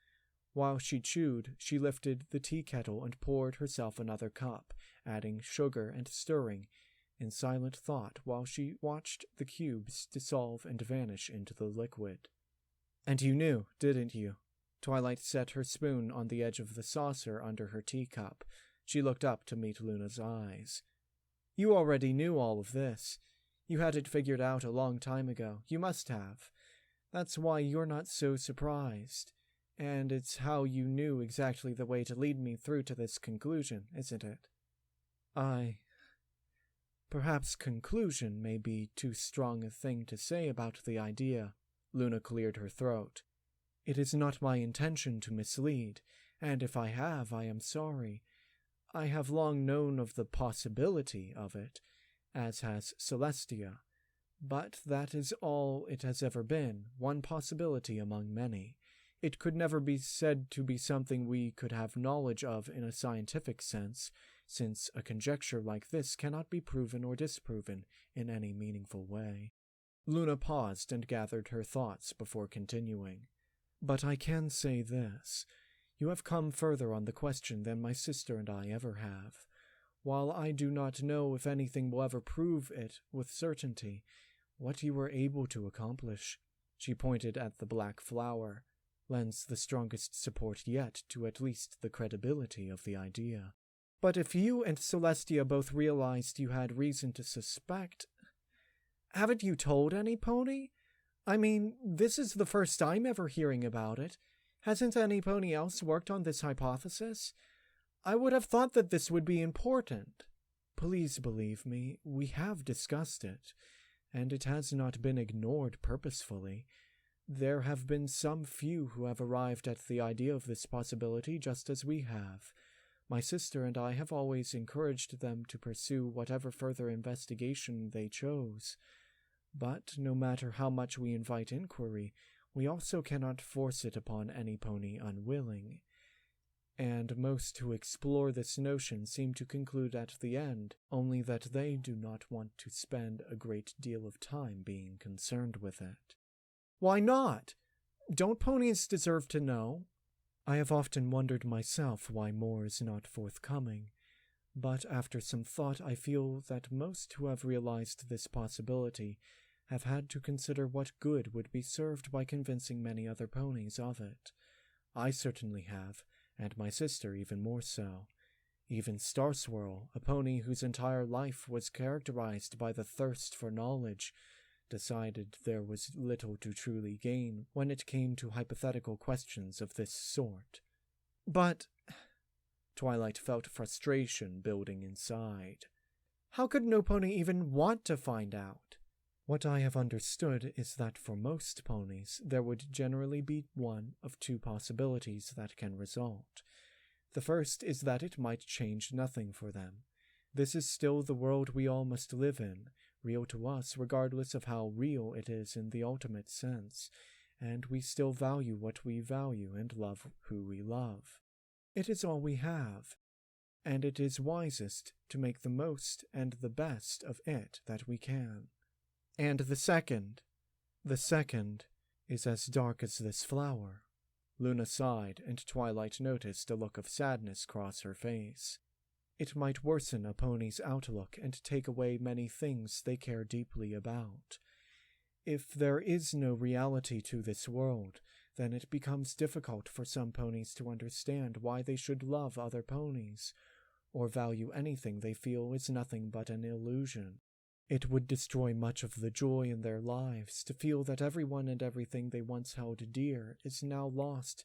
While she chewed, she lifted the tea kettle and poured herself another cup, adding sugar and stirring, in silent thought while she watched the cubes dissolve and vanish into the liquid. And you knew, didn't you? Twilight set her spoon on the edge of the saucer under her teacup. She looked up to meet Luna's eyes. You already knew all of this. You had it figured out a long time ago. You must have. That's why you're not so surprised. And it's how you knew exactly the way to lead me through to this conclusion, isn't it? Perhaps conclusion may be too strong a thing to say about the idea. Luna cleared her throat. It is not my intention to mislead, and if I have, I am sorry. I have long known of the possibility of it, as has Celestia, but that is all it has ever been, one possibility among many. It could never be said to be something we could have knowledge of in a scientific sense, since a conjecture like this cannot be proven or disproven in any meaningful way. Luna paused and gathered her thoughts before continuing. But I can say this. You have come further on the question than my sister and I ever have. While I do not know if anything will ever prove it with certainty, what you were able to accomplish, she pointed at the black flower, lends the strongest support yet to at least the credibility of the idea. But if you and Celestia both realized you had reason to suspect... Haven't you told any pony? I mean, this is the first I'm ever hearing about it. Hasn't any pony else worked on this hypothesis? I would have thought that this would be important. Please believe me, we have discussed it, and it has not been ignored purposefully. There have been some few who have arrived at the idea of this possibility just as we have. My sister and I have always encouraged them to pursue whatever further investigation they chose. But no matter how much we invite inquiry, we also cannot force it upon any pony unwilling. And most who explore this notion seem to conclude at the end only that they do not want to spend a great deal of time being concerned with it. Why not? Don't ponies deserve to know? I have often wondered myself why more is not forthcoming, but after some thought I feel that most who have realized this possibility have had to consider what good would be served by convincing many other ponies of it. I certainly have, and my sister even more so. Even Starswirl, a pony whose entire life was characterized by the thirst for knowledge, decided there was little to truly gain when it came to hypothetical questions of this sort. But Twilight felt frustration building inside. How could no pony even want to find out? What I have understood is that for most ponies, there would generally be one of two possibilities that can result. The first is that it might change nothing for them. This is still the world we all must live in, real to us regardless of how real it is in the ultimate sense, and we still value what we value and love who we love. It is all we have, and it is wisest to make the most and the best of it that we can. And the second is as dark as this flower. Luna sighed, and Twilight noticed a look of sadness cross her face. It might worsen a pony's outlook and take away many things they care deeply about. If there is no reality to this world, then it becomes difficult for some ponies to understand why they should love other ponies, or value anything they feel is nothing but an illusion. It would destroy much of the joy in their lives to feel that everyone and everything they once held dear is now lost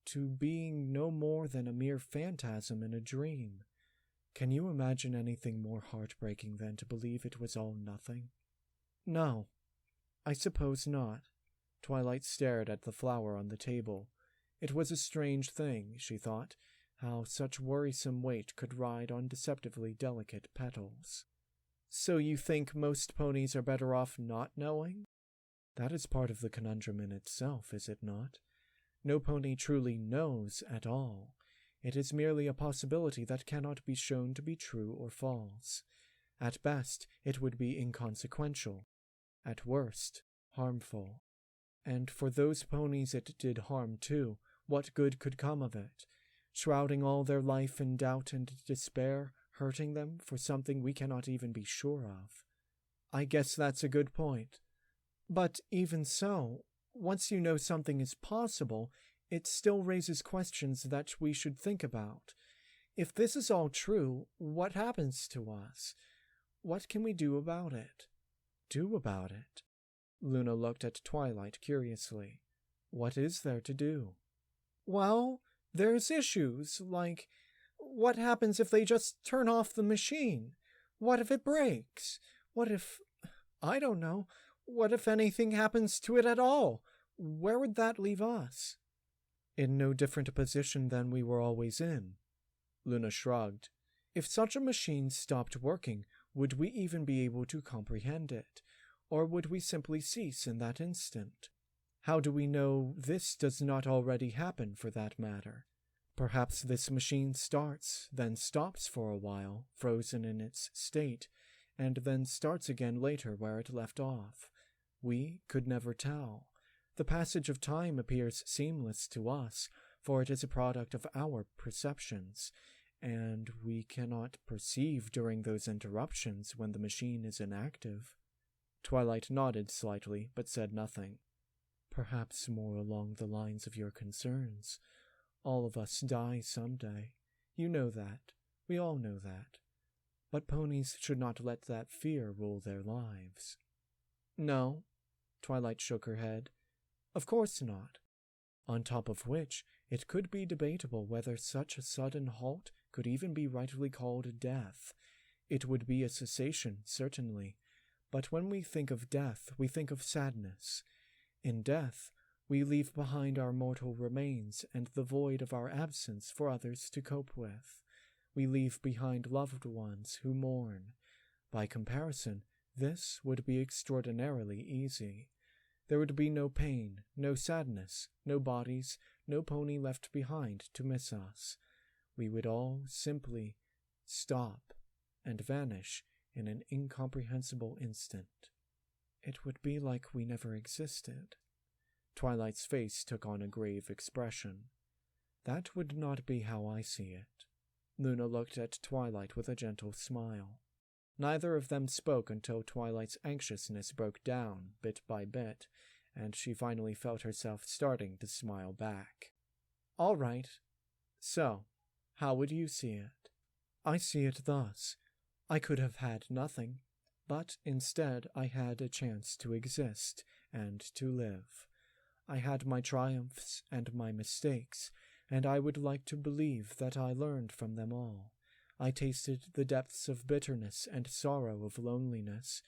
to being no more than a mere phantasm in a dream. Can you imagine anything more heartbreaking than to believe it was all nothing? No, I suppose not. Twilight stared at the flower on the table. It was a strange thing, she thought, how such worrisome weight could ride on deceptively delicate petals. So you think most ponies are better off not knowing? That is part of the conundrum in itself, is it not? No pony truly knows at all. It is merely a possibility that cannot be shown to be true or false. At best, it would be inconsequential. At worst, harmful. And for those ponies it did harm too, what good could come of it? Shrouding all their life in doubt and despair, hurting them for something we cannot even be sure of. I guess that's a good point. But even so, once you know something is possible, it still raises questions that we should think about. If this is all true, what happens to us? What can we do about it? Do about it? Luna looked at Twilight curiously. What is there to do? Well, there's issues, like, what happens if they just turn off the machine? What if it breaks? What if, I don't know, what if anything happens to it at all? Where would that leave us? In no different a position than we were always in. Luna shrugged. If such a machine stopped working, would we even be able to comprehend it? Or would we simply cease in that instant? How do we know this does not already happen, for that matter? Perhaps this machine starts, then stops for a while, frozen in its state, and then starts again later where it left off. We could never tell. The passage of time appears seamless to us, for it is a product of our perceptions, and we cannot perceive during those interruptions when the machine is inactive. Twilight nodded slightly, but said nothing. Perhaps more along the lines of your concerns. All of us die someday. You know that. We all know that. But ponies should not let that fear rule their lives. No. Twilight shook her head. Of course not. On top of which, it could be debatable whether such a sudden halt could even be rightly called death. It would be a cessation, certainly. But when we think of death, we think of sadness. In death, we leave behind our mortal remains and the void of our absence for others to cope with. We leave behind loved ones who mourn. By comparison, this would be extraordinarily easy. There would be no pain, no sadness, no bodies, no pony left behind to miss us. We would all simply stop and vanish in an incomprehensible instant. It would be like we never existed. Twilight's face took on a grave expression. That would not be how I see it. Luna looked at Twilight with a gentle smile. Neither of them spoke until Twilight's anxiousness broke down bit by bit, and she finally felt herself starting to smile back. All right. So, how would you see it? I see it thus. I could have had nothing, but instead I had a chance to exist and to live. I had my triumphs and my mistakes, and I would like to believe that I learned from them all. I tasted the depths of bitterness and sorrow of loneliness,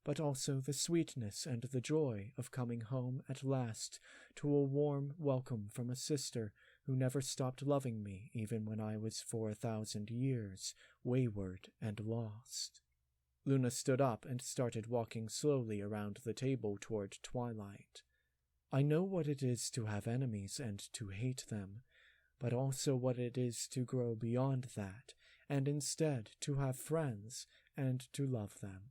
but also the sweetness and the joy of coming home at last to a warm welcome from a sister who never stopped loving me even when I was for 1,000 years wayward and lost. Luna stood up and started walking slowly around the table toward Twilight. I know what it is to have enemies and to hate them, but also what it is to grow beyond that, and instead to have friends and to love them.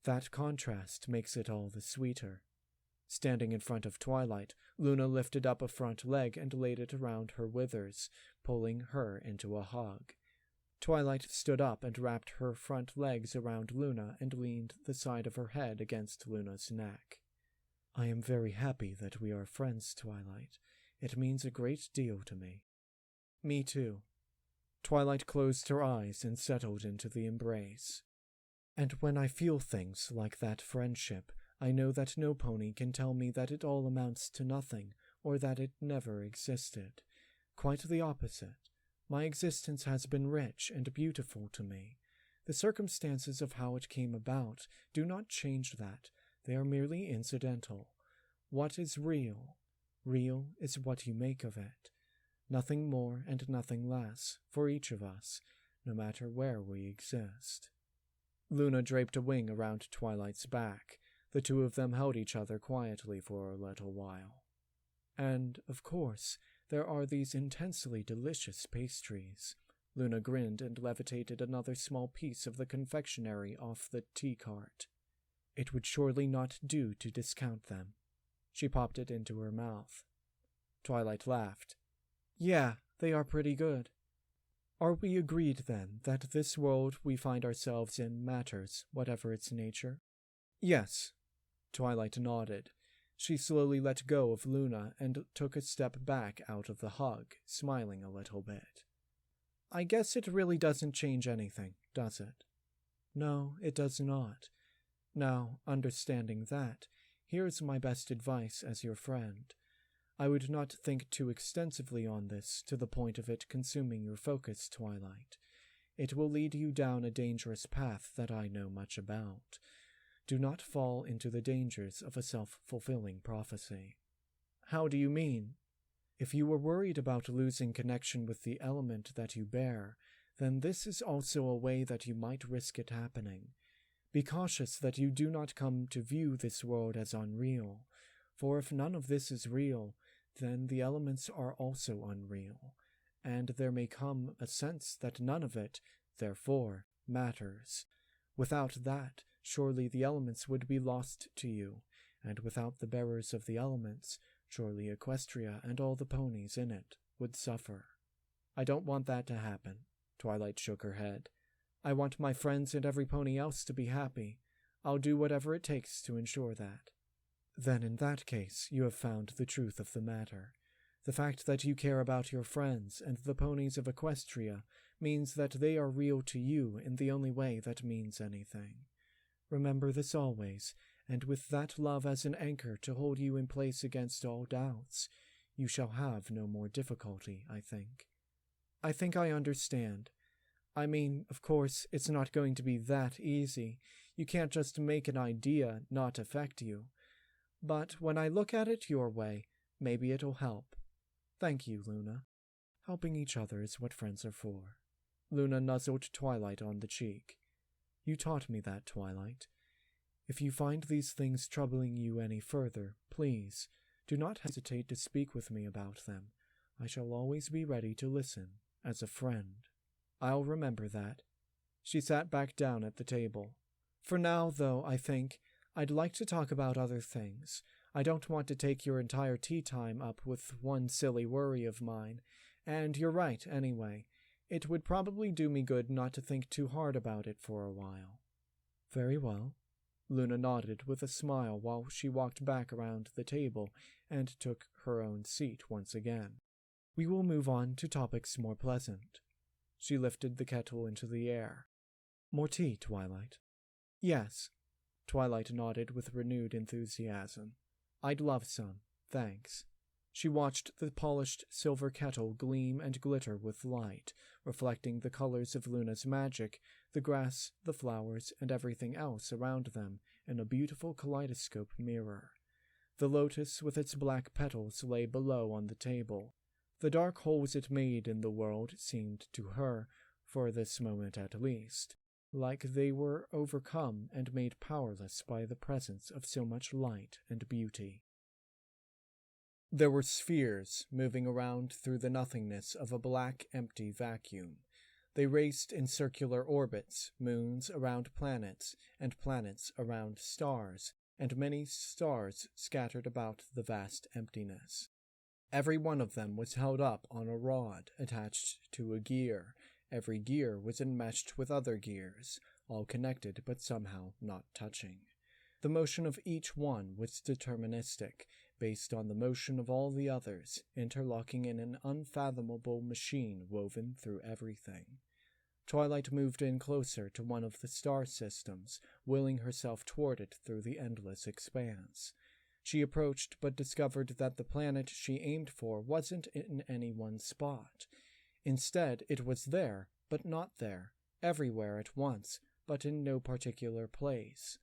That contrast makes it all the sweeter. Standing in front of Twilight, Luna lifted up a front leg and laid it around her withers, pulling her into a hug. Twilight stood up and wrapped her front legs around Luna and leaned the side of her head against Luna's neck. I am very happy that we are friends, Twilight. It means a great deal to me. Me too. Twilight closed her eyes and settled into the embrace. And when I feel things like that friendship, I know that no pony can tell me that it all amounts to nothing, or that it never existed. Quite the opposite. My existence has been rich and beautiful to me. The circumstances of how it came about do not change that. They are merely incidental. What is real? Real is what you make of it. Nothing more and nothing less, for each of us, no matter where we exist. Luna draped a wing around Twilight's back. The two of them held each other quietly for a little while. And, of course, there are these intensely delicious pastries. Luna grinned and levitated another small piece of the confectionery off the tea cart. It would surely not do to discount them. She popped it into her mouth. Twilight laughed. Yeah, they are pretty good. Are we agreed, then, that this world we find ourselves in matters, whatever its nature? Yes. Twilight nodded. She slowly let go of Luna and took a step back out of the hug, smiling a little bit. I guess it really doesn't change anything, does it? No, it does not. Now, understanding that, here's my best advice as your friend. I would not think too extensively on this to the point of it consuming your focus, Twilight. It will lead you down a dangerous path that I know much about. Do not fall into the dangers of a self-fulfilling prophecy. How do you mean? If you were worried about losing connection with the element that you bear, then this is also a way that you might risk it happening. Be cautious that you do not come to view this world as unreal, for if none of this is real, then the elements are also unreal, and there may come a sense that none of it, therefore, matters. Without that, surely the elements would be lost to you, and without the bearers of the elements, surely Equestria and all the ponies in it would suffer. I don't want that to happen. Twilight shook her head. I want my friends and every pony else to be happy. I'll do whatever it takes to ensure that. Then in that case, you have found the truth of the matter. The fact that you care about your friends and the ponies of Equestria means that they are real to you in the only way that means anything. Remember this always, and with that love as an anchor to hold you in place against all doubts, you shall have no more difficulty, I think. I think I understand. I mean, of course, it's not going to be that easy. You can't just make an idea not affect you. But when I look at it your way, maybe it'll help. Thank you, Luna. Helping each other is what friends are for. Luna nuzzled Twilight on the cheek. You taught me that, Twilight. If you find these things troubling you any further, please, do not hesitate to speak with me about them. I shall always be ready to listen, as a friend. I'll remember that. She sat back down at the table. For now, though, I think, I'd like to talk about other things. I don't want to take your entire tea time up with one silly worry of mine, and you're right, anyway. It would probably do me good not to think too hard about it for a while." "Very well." Luna nodded with a smile while she walked back around the table and took her own seat once again. "We will move on to topics more pleasant." She lifted the kettle into the air. "More tea, Twilight?" "Yes." Twilight nodded with renewed enthusiasm. "I'd love some, thanks." She watched the polished silver kettle gleam and glitter with light, reflecting the colors of Luna's magic, the grass, the flowers, and everything else around them in a beautiful kaleidoscope mirror. The lotus with its black petals lay below on the table. The dark holes it made in the world seemed to her, for this moment at least, like they were overcome and made powerless by the presence of so much light and beauty. There were spheres moving around through the nothingness of a black, empty vacuum. They raced in circular orbits, moons around planets, and planets around stars, and many stars scattered about the vast emptiness. Every one of them was held up on a rod attached to a gear. Every gear was enmeshed with other gears, all connected but somehow not touching. The motion of each one was deterministic, based on the motion of all the others, interlocking in an unfathomable machine woven through everything. Twilight moved in closer to one of the star systems, willing herself toward it through the endless expanse. She approached but discovered that the planet she aimed for wasn't in any one spot. Instead, it was there, but not there, everywhere at once, but in no particular place.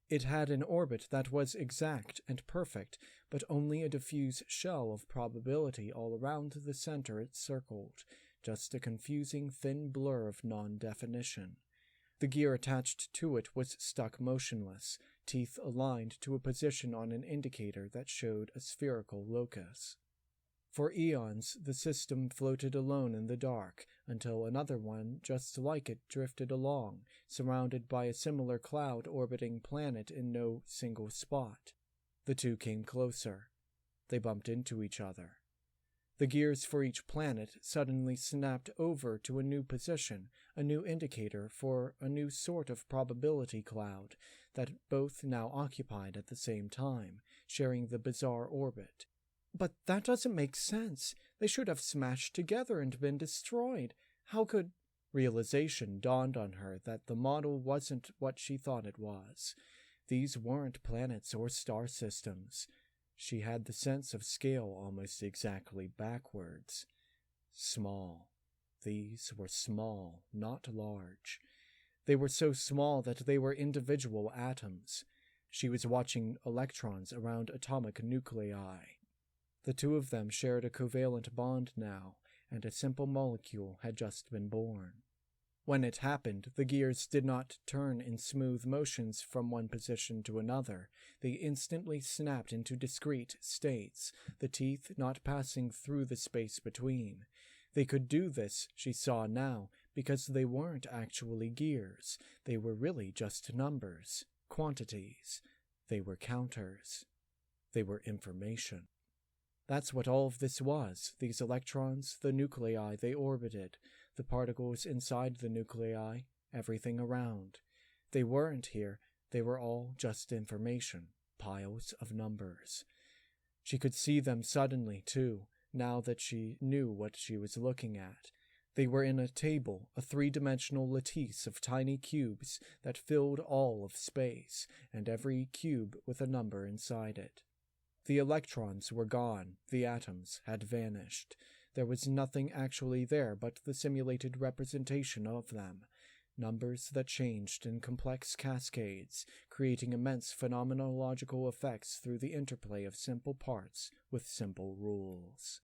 It had an orbit that was exact and perfect, but only a diffuse shell of probability all around the center it circled, just a confusing thin blur of non-definition. The gear attached to it was stuck motionless, teeth aligned to a position on an indicator that showed a spherical locus. For eons, the system floated alone in the dark, until another one just like it drifted along, surrounded by a similar cloud-orbiting planet in no single spot. The two came closer. They bumped into each other. The gears for each planet suddenly snapped over to a new position, a new indicator for a new sort of probability cloud that both now occupied at the same time, sharing the bizarre orbit. "But that doesn't make sense. They should have smashed together and been destroyed. How could—" Realization dawned on her that the model wasn't what she thought it was. These weren't planets or star systems. She had the sense of scale almost exactly backwards. Small. These were small, not large. They were so small that they were individual atoms. She was watching electrons around atomic nuclei. The two of them shared a covalent bond now, and a simple molecule had just been born. When it happened, the gears did not turn in smooth motions from one position to another. They instantly snapped into discrete states, the teeth not passing through the space between. They could do this, she saw now, because they weren't actually gears. They were really just numbers, quantities. They were counters. They were information. That's what all of this was, these electrons, the nuclei they orbited, the particles inside the nuclei, everything around. They weren't here, they were all just information, piles of numbers. She could see them suddenly, too, now that she knew what she was looking at. They were in a table, a three-dimensional lattice of tiny cubes that filled all of space, and every cube with a number inside it. The electrons were gone, the atoms had vanished. There was nothing actually there but the simulated representation of them, numbers that changed in complex cascades, creating immense phenomenological effects through the interplay of simple parts with simple rules.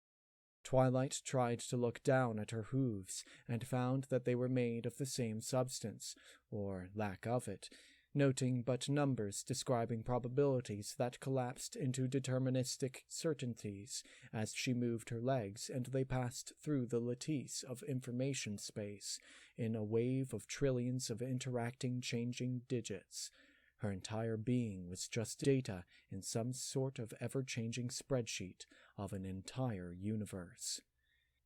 Twilight tried to look down at her hooves and found that they were made of the same substance, or lack of it, noting but numbers describing probabilities that collapsed into deterministic certainties as she moved her legs and they passed through the lattice of information space in a wave of trillions of interacting, changing digits. Her entire being was just data in some sort of ever-changing spreadsheet of an entire universe.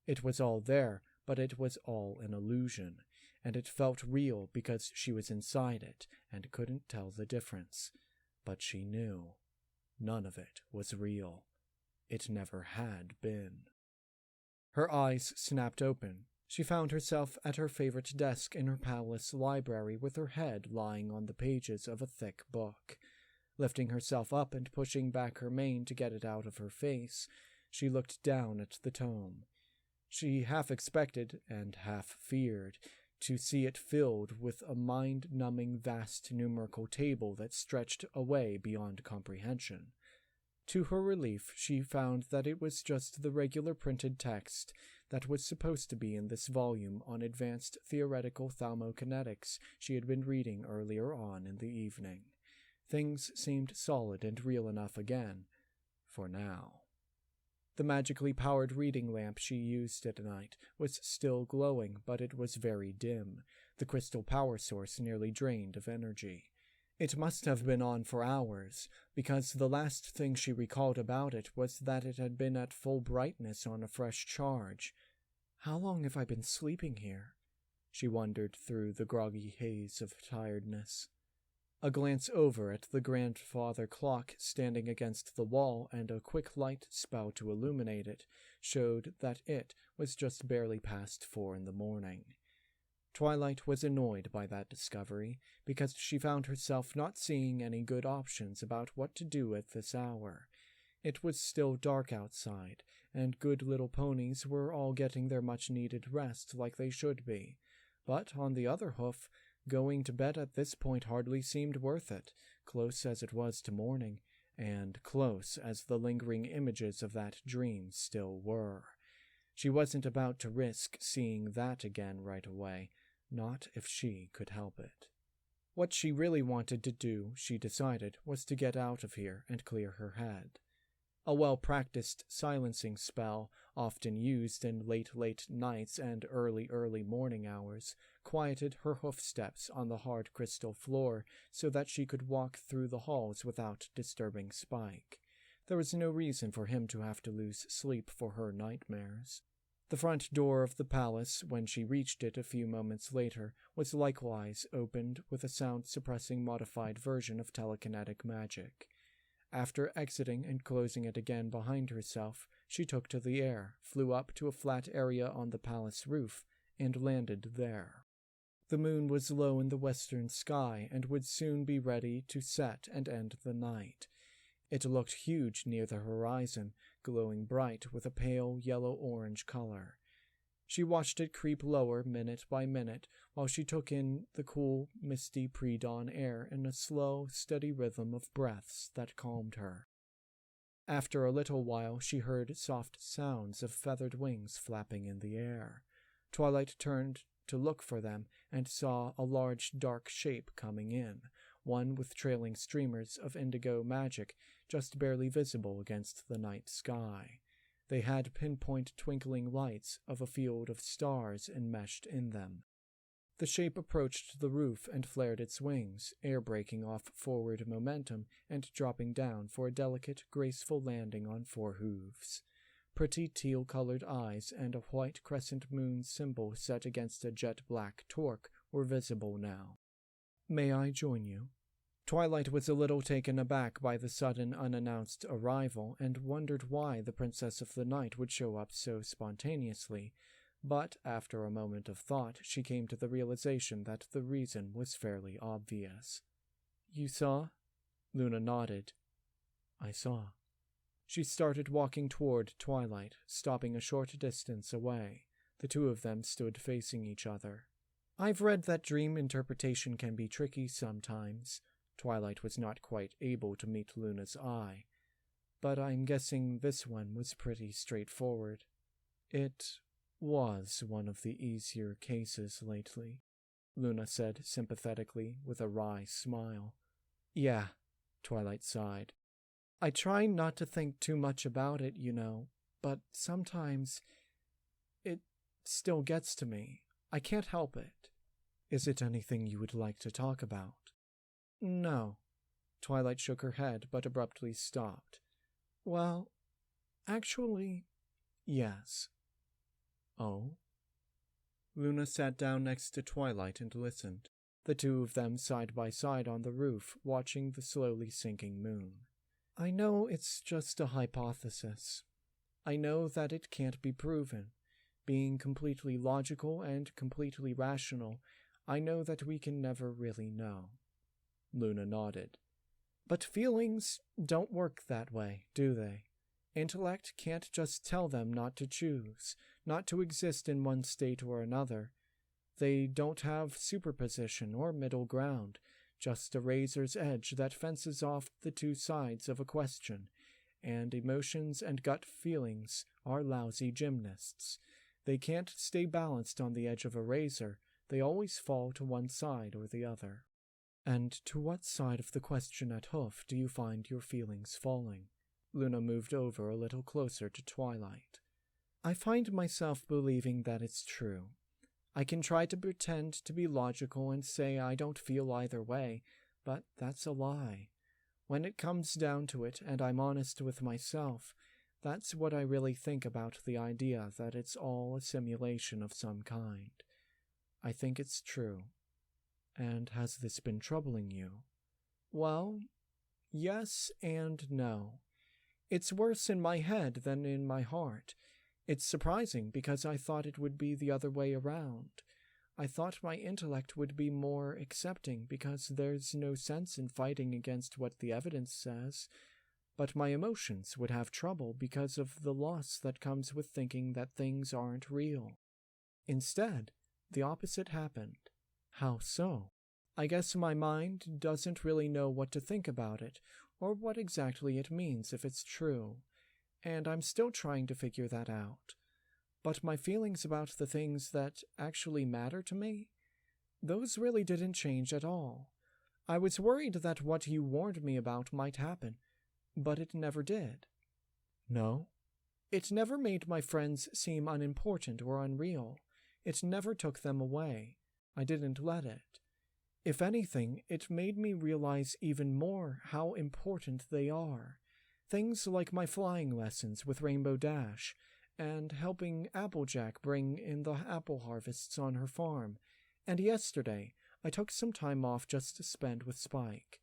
It was all there, but it was all an illusion, and it felt real because she was inside it and couldn't tell the difference. But she knew. None of it was real. It never had been. Her eyes snapped open. She found herself at her favorite desk in her palace library with her head lying on the pages of a thick book. Lifting herself up and pushing back her mane to get it out of her face, she looked down at the tome. She half expected, and half feared, to see it filled with a mind-numbing vast numerical table that stretched away beyond comprehension. To her relief, she found that it was just the regular printed text that was supposed to be in this volume on advanced theoretical thermokinetics she had been reading earlier on in the evening. Things seemed solid and real enough again, for now. The magically powered reading lamp she used at night was still glowing, but it was very dim, the crystal power source nearly drained of energy. It must have been on for hours, because the last thing she recalled about it was that it had been at full brightness on a fresh charge. How long have I been sleeping here? She wondered through the groggy haze of tiredness. A glance over at the grandfather clock standing against the wall and a quick light spell to illuminate it showed that it was just barely past 4 in the morning. Twilight was annoyed by that discovery, because she found herself not seeing any good options about what to do at this hour. It was still dark outside, and good little ponies were all getting their much-needed rest like they should be. But, on the other hoof, going to bed at this point hardly seemed worth it, close as it was to morning, and close as the lingering images of that dream still were. She wasn't about to risk seeing that again right away, not if she could help it. What she really wanted to do, she decided, was to get out of here and clear her head. A well-practiced silencing spell, often used in late nights and early morning hours, quieted her hoofsteps on the hard crystal floor so that she could walk through the halls without disturbing Spike. There was no reason for him to have to lose sleep for her nightmares. The front door of the palace, when she reached it a few moments later, was likewise opened with a sound-suppressing modified version of telekinetic magic. After exiting and closing it again behind herself, she took to the air, flew up to a flat area on the palace roof, and landed there. The moon was low in the western sky and would soon be ready to set and end the night. It looked huge near the horizon, glowing bright with a pale yellow-orange color. She watched it creep lower minute by minute while she took in the cool, misty pre-dawn air in a slow, steady rhythm of breaths that calmed her. After a little while, she heard soft sounds of feathered wings flapping in the air. Twilight turned to look for them and saw a large, dark shape coming in, one with trailing streamers of indigo magic just barely visible against the night sky. They had pinpoint twinkling lights of a field of stars enmeshed in them. The shape approached the roof and flared its wings, air-braking off forward momentum and dropping down for a delicate, graceful landing on 4 hooves. Pretty teal-colored eyes and a white crescent moon symbol set against a jet-black torque were visible now. "May I join you?" Twilight was a little taken aback by the sudden unannounced arrival and wondered why the Princess of the Night would show up so spontaneously, but after a moment of thought she came to the realization that the reason was fairly obvious. "You saw?" Luna nodded. "I saw." She started walking toward Twilight, stopping a short distance away. The two of them stood facing each other. "I've read that dream interpretation can be tricky sometimes." Twilight was not quite able to meet Luna's eye, but I'm guessing this one was pretty straightforward. "It was one of the easier cases lately," Luna said sympathetically with a wry smile. "Yeah," Twilight sighed. "I try not to think too much about it, but sometimes it still gets to me. I can't help it." "Is it anything you would like to talk about?" "No," Twilight shook her head, but abruptly stopped. Well, actually, yes. Oh? Luna sat down next to Twilight and listened, the two of them side by side on the roof, watching the slowly sinking moon. I know it's just a hypothesis. I know that it can't be proven. Being completely logical and completely rational, I know that we can never really know. Luna nodded. But feelings don't work that way, do they? Intellect can't just tell them not to choose, not to exist in one state or another. They don't have superposition or middle ground, just a razor's edge that fences off the two sides of a question, and emotions and gut feelings are lousy gymnasts. They can't stay balanced on the edge of a razor, they always fall to one side or the other. And to what side of the question at hoof do you find your feelings falling? Luna moved over a little closer to Twilight. I find myself believing that it's true. I can try to pretend to be logical and say I don't feel either way, but that's a lie. When it comes down to it and I'm honest with myself, that's what I really think about the idea that it's all a simulation of some kind. I think it's true. And has this been troubling you? Well, yes and no. It's worse in my head than in my heart. It's surprising because I thought it would be the other way around. I thought my intellect would be more accepting because there's no sense in fighting against what the evidence says, but my emotions would have trouble because of the loss that comes with thinking that things aren't real. Instead, the opposite happened. How so? I guess my mind doesn't really know what to think about it, or what exactly it means if it's true, and I'm still trying to figure that out. But my feelings about the things that actually matter to me, those really didn't change at all. I was worried that what you warned me about might happen, but it never did. No? It never made my friends seem unimportant or unreal. It never took them away. I didn't let it. If anything, it made me realize even more how important they are. Things like my flying lessons with Rainbow Dash, and helping Applejack bring in the apple harvests on her farm. And yesterday, I took some time off just to spend with Spike.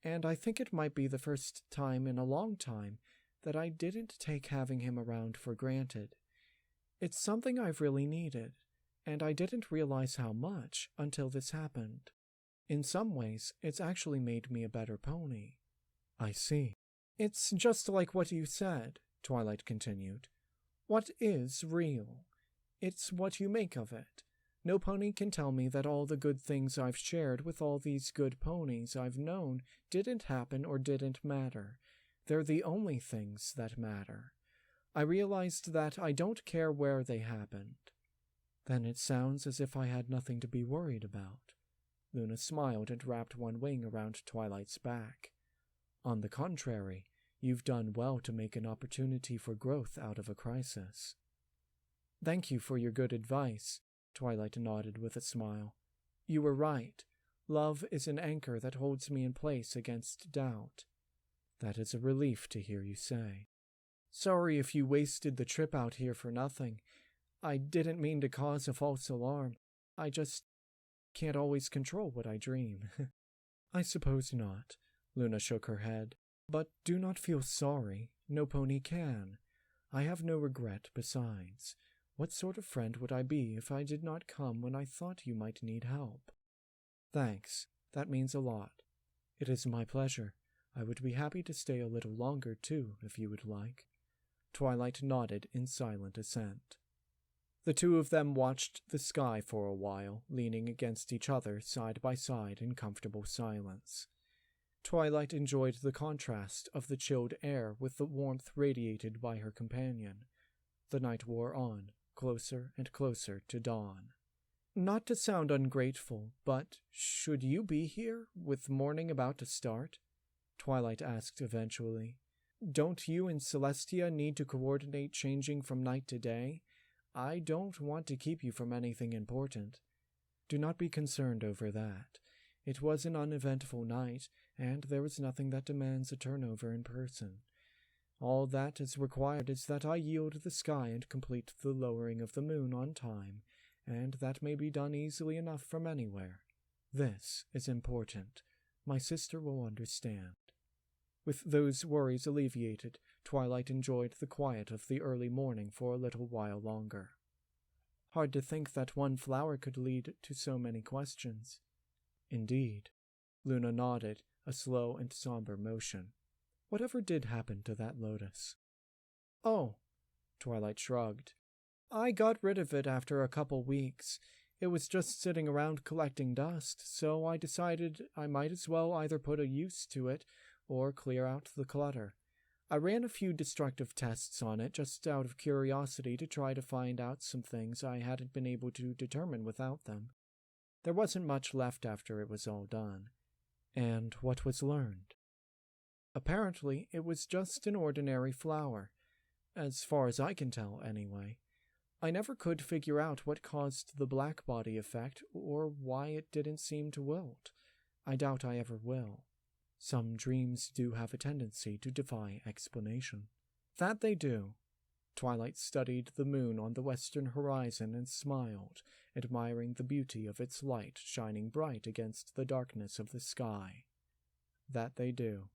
And I think it might be the first time in a long time that I didn't take having him around for granted. It's something I've really needed, and I didn't realize how much until this happened. In some ways, it's actually made me a better pony. I see. It's just like what you said, Twilight continued. What is real? It's what you make of it. No pony can tell me that all the good things I've shared with all these good ponies I've known didn't happen or didn't matter. They're the only things that matter. I realized that I don't care where they happened. Then it sounds as if I had nothing to be worried about. Luna smiled and wrapped one wing around Twilight's back. On the contrary, you've done well to make an opportunity for growth out of a crisis. Thank you for your good advice, Twilight nodded with a smile. You were right. Love is an anchor that holds me in place against doubt. That is a relief to hear you say. Sorry if you wasted the trip out here for nothing. I didn't mean to cause a false alarm. I just can't always control what I dream. I suppose not. Luna shook her head. But do not feel sorry. No pony can. I have no regret besides. What sort of friend would I be if I did not come when I thought you might need help? Thanks. That means a lot. It is my pleasure. I would be happy to stay a little longer, too, if you would like. Twilight nodded in silent assent. The two of them watched the sky for a while, leaning against each other side by side in comfortable silence. Twilight enjoyed the contrast of the chilled air with the warmth radiated by her companion. The night wore on, closer and closer to dawn. Not to sound ungrateful, but should you be here, with morning about to start? Twilight asked eventually. Don't you and Celestia need to coordinate changing from night to day? I don't want to keep you from anything important. Do not be concerned over that. It was an uneventful night, and there is nothing that demands a turnover in person. All that is required is that I yield the sky and complete the lowering of the moon on time, and that may be done easily enough from anywhere. This is important. My sister will understand. With those worries alleviated, Twilight enjoyed the quiet of the early morning for a little while longer. Hard to think that one flower could lead to so many questions. Indeed. Luna nodded, a slow and somber motion. Whatever did happen to that lotus? Oh, Twilight shrugged. I got rid of it after a couple weeks. It was just sitting around collecting dust, so I decided I might as well either put a use to it or clear out the clutter. I ran a few destructive tests on it just out of curiosity to try to find out some things I hadn't been able to determine without them. There wasn't much left after it was all done. And what was learned? Apparently, it was just an ordinary flower. As far as I can tell, anyway. I never could figure out what caused the black body effect or why it didn't seem to wilt. I doubt I ever will. Some dreams do have a tendency to defy explanation. That they do. Twilight studied the moon on the western horizon and smiled, admiring the beauty of its light shining bright against the darkness of the sky. That they do.